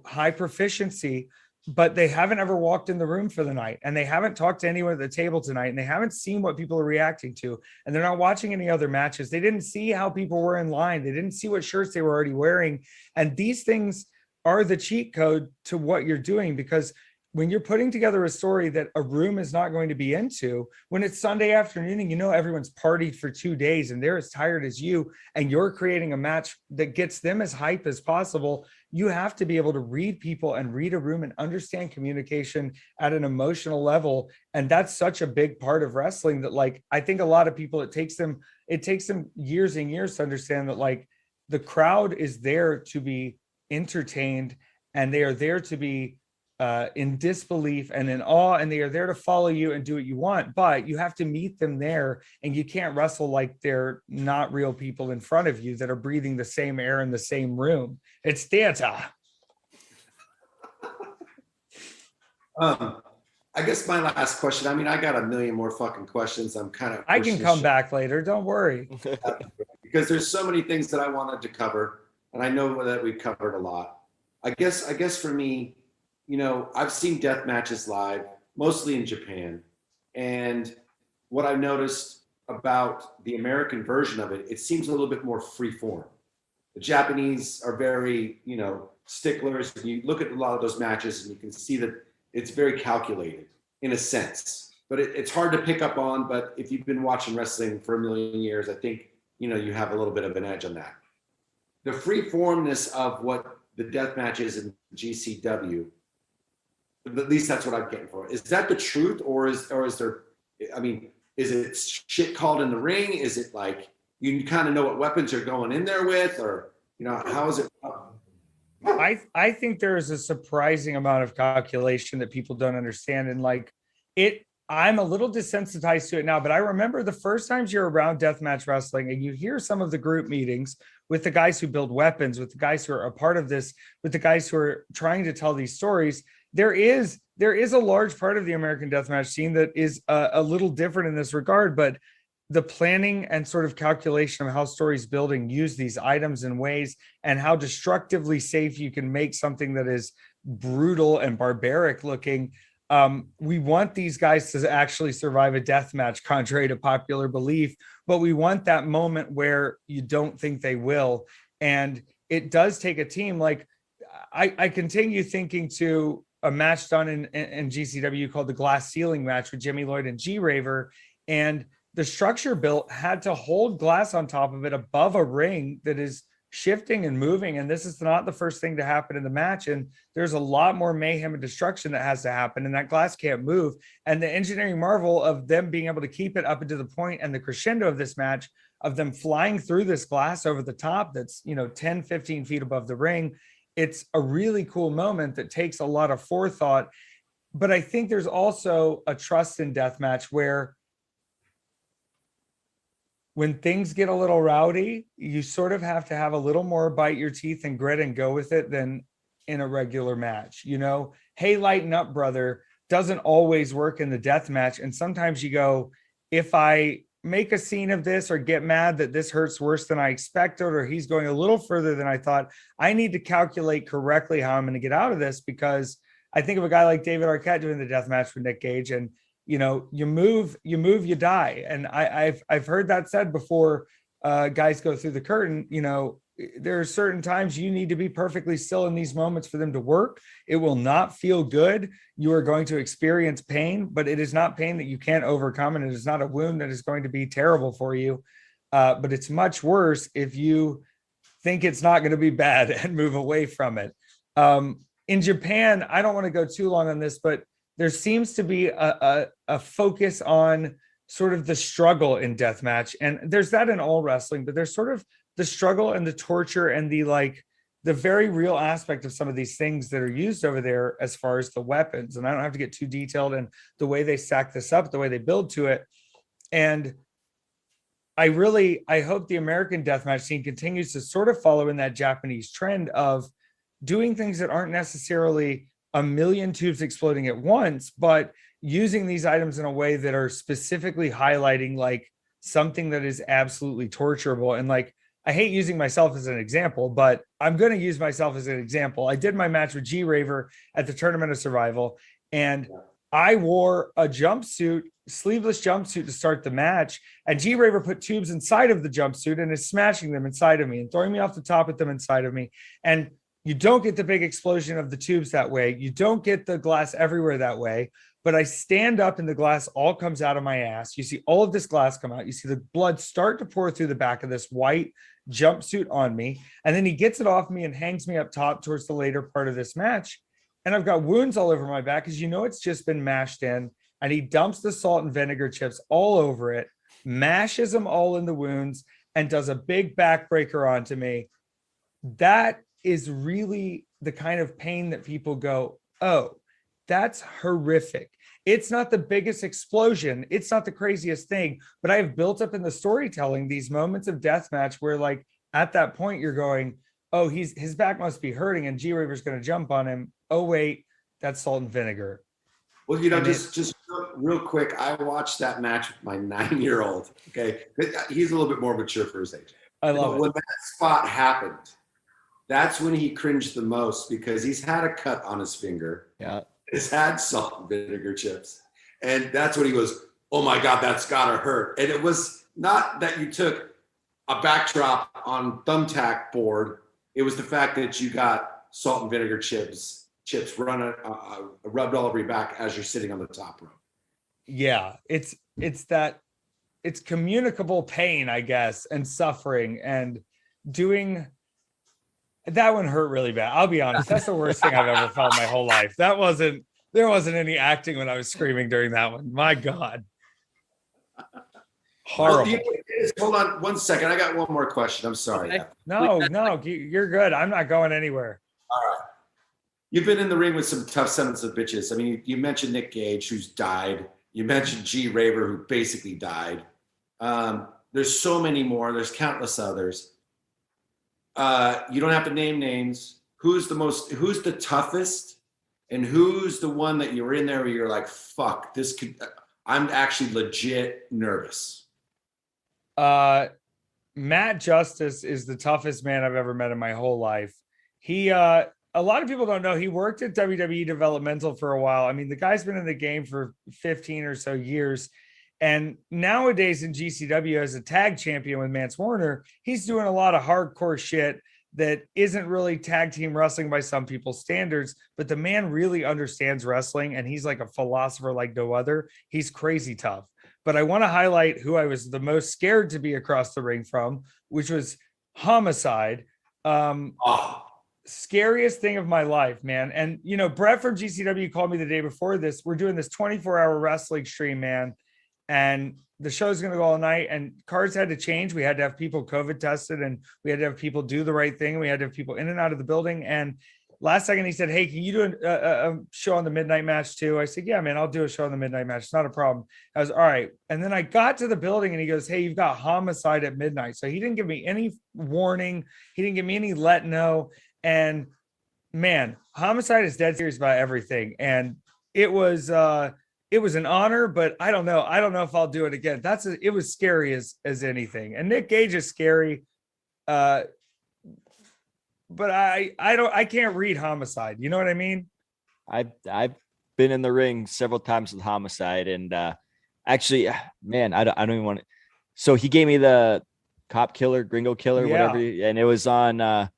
high proficiency, but they haven't ever walked in the room for the night, and they haven't talked to anyone at the table tonight, and they haven't seen what people are reacting to, and they're not watching any other matches. They didn't see how people were in line. They didn't see what shirts they were already wearing. And these things are the cheat code to what you're doing, because when you're putting together a story that a room is not going to be into, when it's Sunday afternoon and everyone's partied for 2 days and they're as tired as you, and you're creating a match that gets them as hype as possible, you have to be able to read people and read a room and understand communication at an emotional level. And that's such a big part of wrestling that, like, I think a lot of people, it takes them years and years to understand that, like, the crowd is there to be entertained, and they are there to be in disbelief and in awe, and they are there to follow you and do what you want, but you have to meet them there, and you can't wrestle like they're not real people in front of you that are breathing the same air in the same room. It's theater. I guess my last question. I mean, I got a million more fucking questions. I'm kind of I can come back later. Don't worry. because there's so many things that I wanted to cover, and I know that we've covered a lot. I guess for me, you know, I've seen death matches live, mostly in Japan, and what I've noticed about the American version of it, it seems a little bit more free form. The Japanese are very, you know, sticklers. And you look at a lot of those matches, and you can see that it's very calculated in a sense. But it's hard to pick up on. But if you've been watching wrestling for a million years, I think, you know, you have a little bit of an edge on that. The free formness of what the death match is in GCW, at least that's what I'm getting for. Is that the truth, or is there? I mean, is it shit called in the ring? Is it like you kind of know what weapons you're going in there with, or you know, how is it? I think there is a surprising amount of calculation that people don't understand, and like it. I'm a little desensitized to it now, but I remember the first times you're around deathmatch wrestling and you hear some of the group meetings with the guys who build weapons, with the guys who are a part of this, with the guys who are trying to tell these stories. There is a large part of the American deathmatch scene that is a little different in this regard, but the planning and sort of calculation of how stories building use these items in ways, and how destructively safe you can make something that is brutal and barbaric looking. We want these guys to actually survive a death match, contrary to popular belief, but we want that moment where you don't think they will. And it does take a team. Like I continue thinking to a match done in GCW called the Glass Ceiling match with Jimmy Lloyd and G Raver. And the structure built had to hold glass on top of it above a ring that is shifting and moving. And this is not the first thing to happen in the match. And there's a lot more mayhem and destruction that has to happen. And that glass can't move. And the engineering marvel of them being able to keep it up into the point and the crescendo of this match, of them flying through this glass over the top that's, you know, 10, 15 feet above the ring. It's a really cool moment that takes a lot of forethought. But I think there's also a trust in deathmatch where when things get a little rowdy, you sort of have to have a little more bite your teeth and grit and go with it than in a regular match. You know, hey, lighten up, brother, doesn't always work in the death match. And sometimes you go, if I make a scene of this or get mad that this hurts worse than I expected, or he's going a little further than I thought, I need to calculate correctly how I'm going to get out of this. Because I think of a guy like David Arquette doing the death match with Nick Gage, and you know, you move, you die. And I've heard that said before. Guys go through the curtain. You know, there are certain times you need to be perfectly still in these moments for them to work. It will not feel good. You are going to experience pain, but it is not pain that you can't overcome, and it is not a wound that is going to be terrible for you. But it's much worse if you think it's not going to be bad and move away from it. In Japan, I don't want to go too long on this, but there seems to be a focus on sort of the struggle in deathmatch. And there's that in all wrestling, but there's sort of the struggle and the torture and the very real aspect of some of these things that are used over there as far as the weapons. And I don't have to get too detailed in the way they stack this up, the way they build to it. And I hope the American deathmatch scene continues to sort of follow in that Japanese trend of doing things that aren't necessarily a million tubes exploding at once, but using these items in a way that are specifically highlighting like something that is absolutely torturable. And like, I hate using myself as an example, but I'm going to use myself as an example. I did my match with G Raver at the Tournament of Survival, and I wore a jumpsuit, sleeveless jumpsuit to start the match. And G Raver put tubes inside of the jumpsuit and is smashing them inside of me and throwing me off the top with them inside of me. And you don't get the big explosion of the tubes that way. You don't get the glass everywhere that way. But I stand up and the glass all comes out of my ass. You see all of this glass come out. You see the blood start to pour through the back of this white jumpsuit on me. And then he gets it off me and hangs me up top towards the later part of this match. And I've got wounds all over my back because you know it's just been mashed in. And he dumps the salt and vinegar chips all over it, mashes them all in the wounds, and does a big backbreaker onto me. That is really the kind of pain that people go, oh, that's horrific. It's not the biggest explosion. It's not the craziest thing, but I have built up in the storytelling these moments of deathmatch where like at that point you're going, oh, his back must be hurting and G Raver's going to jump on him. Oh, wait, that's salt and vinegar. Well, just real quick, I watched that match with my 9-year-old. Okay, he's a little bit more mature for his age. I love it. When that spot happened, that's when he cringed the most because he's had a cut on his finger. Yeah. He's had salt and vinegar chips. And that's when he goes, oh my God, that's gotta hurt. And it was not that you took a backdrop on thumbtack board. It was the fact that you got salt and vinegar chips rubbed all over your back as you're sitting on the top rope. Yeah, it's communicable pain, I guess, and suffering, and doing that one hurt really bad. I'll be honest, that's the worst thing I've ever felt in my whole life. There wasn't any acting when I was screaming during that one. My God. Horrible. Hold on one second. I got one more question. I'm sorry. Okay. No, you're good. I'm not going anywhere. All right. You've been in the ring with some tough sons of bitches. I mean, you mentioned Nick Gage, who's died. You mentioned G. Raver, who basically died. There's so many more. There's countless others. You don't have to name names. Who's the toughest, and who's the one that you're in there where you're like, fuck, I'm actually legit nervous. Matt Justice is the toughest man I've ever met in my whole life. A lot of people don't know he worked at WWE Developmental for a while. I mean, the guy's been in the game for 15 or so years. And nowadays in GCW as a tag champion with Mance Warner, he's doing a lot of hardcore shit that isn't really tag team wrestling by some people's standards, but the man really understands wrestling and he's like a philosopher like no other. He's crazy tough. But I want to highlight who I was the most scared to be across the ring from, which was Homicide. Scariest thing of my life, man. And, Brett from GCW called me the day before this. We're doing this 24-hour wrestling stream, man. And the show's going to go all night, and cards had to change. We had to have people COVID tested, and we had to have people do the right thing. We had to have people in and out of the building. And last second he said, hey, can you do a show on the midnight match too? I said, yeah, man, I'll do a show on the midnight match. It's not a problem. I was all right. And then I got to the building and he goes, hey, you've got Homicide at midnight. So he didn't give me any warning. He didn't give me any let know. And man, Homicide is dead serious about everything. And it was an honor, but I don't know if I'll do it again. It was scary as anything. And Nick Gage is scary. But I can't read Homicide. You know what I mean? I've been in the ring several times with Homicide, and actually, man, I don't even want to. So he gave me the Cop Killer, Gringo Killer, whatever, and it was on.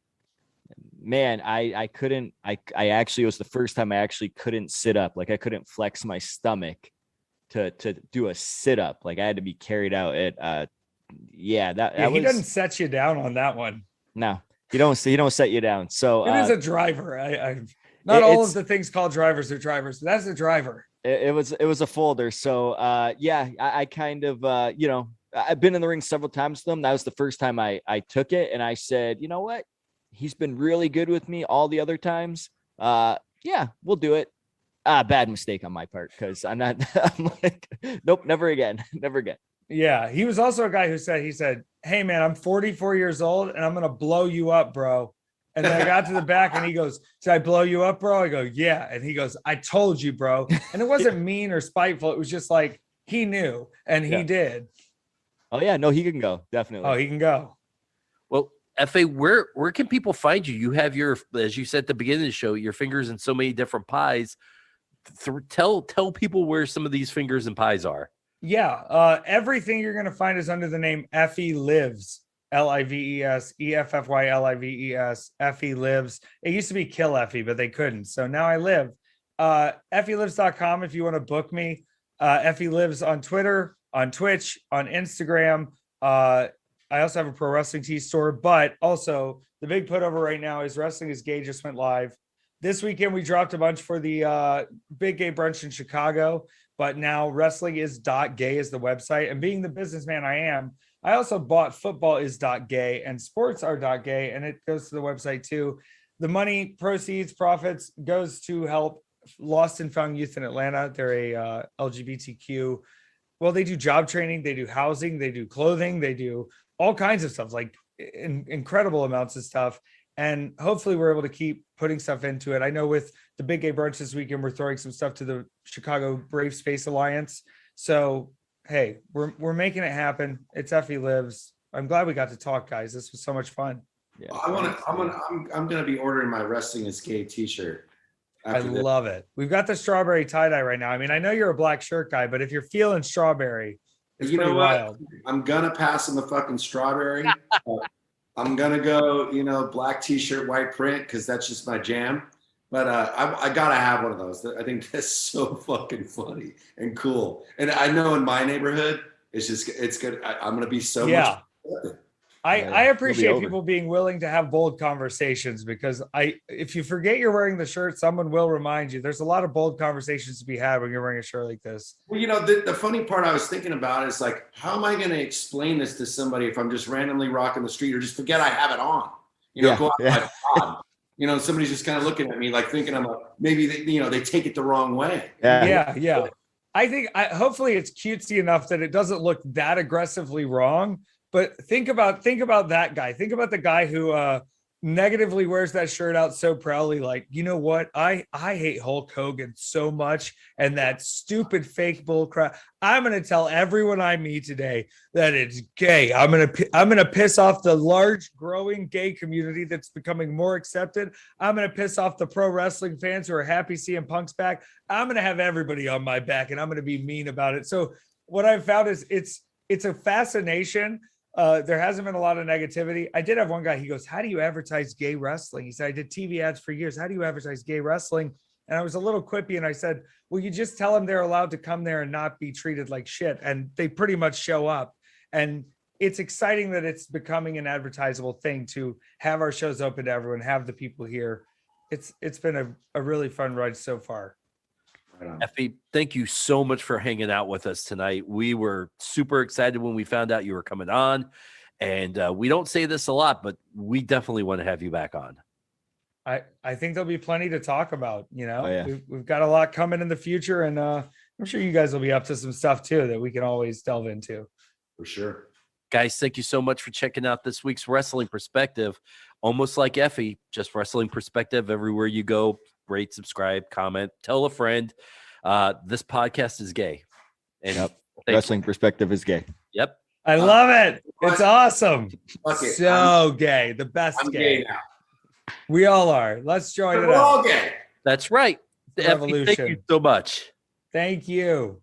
Man, I couldn't. I actually, it was the first time I actually couldn't sit up. Like I couldn't flex my stomach to do a sit up. Like I had to be carried out. He doesn't set you down on that one. No. He don't set you down. So it is a driver. Not all of the things called drivers are drivers. But that's a driver. It was a folder. So I kind of I've been in the ring several times with them. That was the first time I took it, and I said, you know what? He's been really good with me all the other times. Yeah, we'll do it. Bad mistake on my part, because I'm like, nope, never again. Never again. Yeah, he was also a guy who said, hey man, I'm 44 years old and I'm gonna blow you up, bro. And then I got to the back and he goes, did I blow you up, bro? I go, yeah. And he goes, I told you, bro. And it wasn't mean or spiteful. It was just like he knew, and he did. Oh yeah, no, he can go, definitely. Oh, he can go. Well, FA, where can people find you? You have your, as you said at the beginning of the show, your fingers in so many different pies. Tell people where some of these fingers and pies are. Yeah, everything you're going to find is under the name EFFY Lives, Lives, EFFY Lives, EFFY Lives. It used to be Kill Effie, but they couldn't. So now I live. EFFYLives.com if you want to book me. EFFY Lives on Twitter, on Twitch, on Instagram. I also have a pro wrestling tee store, but also the big put over right now is Wrestling is Gay just went live. This weekend, we dropped a bunch for the Big Gay Brunch in Chicago. But now wrestlingisgay is the website. And being the businessman I am, I also bought footballis.gay and sportsare.gay, and it goes to the website too. The money, proceeds, profits goes to help lost and found youth in Atlanta. They're a LGBTQ. Well, they do job training, they do housing, they do clothing, they do all kinds of stuff, like incredible amounts of stuff. And hopefully we're able to keep putting stuff into it. I know with the Big Gay Brunch this weekend. We're throwing some stuff to the Chicago Brave Space Alliance. So, hey, we're making it happen. It's Effie Lives. I'm glad we got to talk, guys. This was so much fun. Yeah, I'm gonna be ordering my Wrestling is Gay t-shirt. I love it. We've got the strawberry tie-dye right now. I mean, I know you're a black shirt guy, but if you're feeling strawberry, it's pretty wild. I'm gonna pass on the fucking strawberry. I'm gonna go, black t-shirt, white print, because that's just my jam. But I gotta have one of those. I think that's so fucking funny and cool. And I know in my neighborhood, it's good. I'm gonna be so much. I appreciate people being willing to have bold conversations, because if you forget you're wearing the shirt, someone will remind you. There's a lot of bold conversations to be had when you're wearing a shirt like this. Well, the funny part I was thinking about is like, how am I going to explain this to somebody if I'm just randomly rocking the street or just forget I have it on? Go out my pod. Somebody's just kind of looking at me like thinking I'm maybe they take it the wrong way. Yeah. I think hopefully it's cutesy enough that it doesn't look that aggressively wrong. But think about that guy. Think about the guy who negatively wears that shirt out so proudly. Like, you know what? I hate Hulk Hogan so much, and that stupid fake bull crap. I'm gonna tell everyone I meet today that it's gay. I'm gonna piss off the large, growing gay community that's becoming more accepted. I'm gonna piss off the pro wrestling fans who are happy seeing Punk's back. I'm gonna have everybody on my back, and I'm gonna be mean about it. So what I've found is it's a fascination. There hasn't been a lot of negativity. I did have one guy, he goes, how do you advertise gay wrestling? He said, I did TV ads for years. How do you advertise gay wrestling? And I was a little quippy and I said, well, you just tell them they're allowed to come there and not be treated like shit. And they pretty much show up. And it's exciting that it's becoming an advertisable thing to have our shows open to everyone, have the people here. It's been a really fun ride so far. Effie, thank you so much for hanging out with us tonight. We were super excited when we found out you were coming on, and we don't say this a lot, but we definitely want to have you back on. I think there'll be plenty to talk about. We've got a lot coming in the future, and I'm sure you guys will be up to some stuff too that we can always delve into. For sure. Guys, thank you so much for checking out this week's Wrestling Perspective. Almost like Effie, just Wrestling Perspective everywhere you go. Rate, subscribe, comment, tell a friend. This podcast is gay. And Wrestling Perspective is gay. Yep. I love it. It's awesome. Okay, so gay. The best I'm gay. gay now. We all are. Let's join it We're up. all gay. That's right. Effie, thank you so much. Thank you.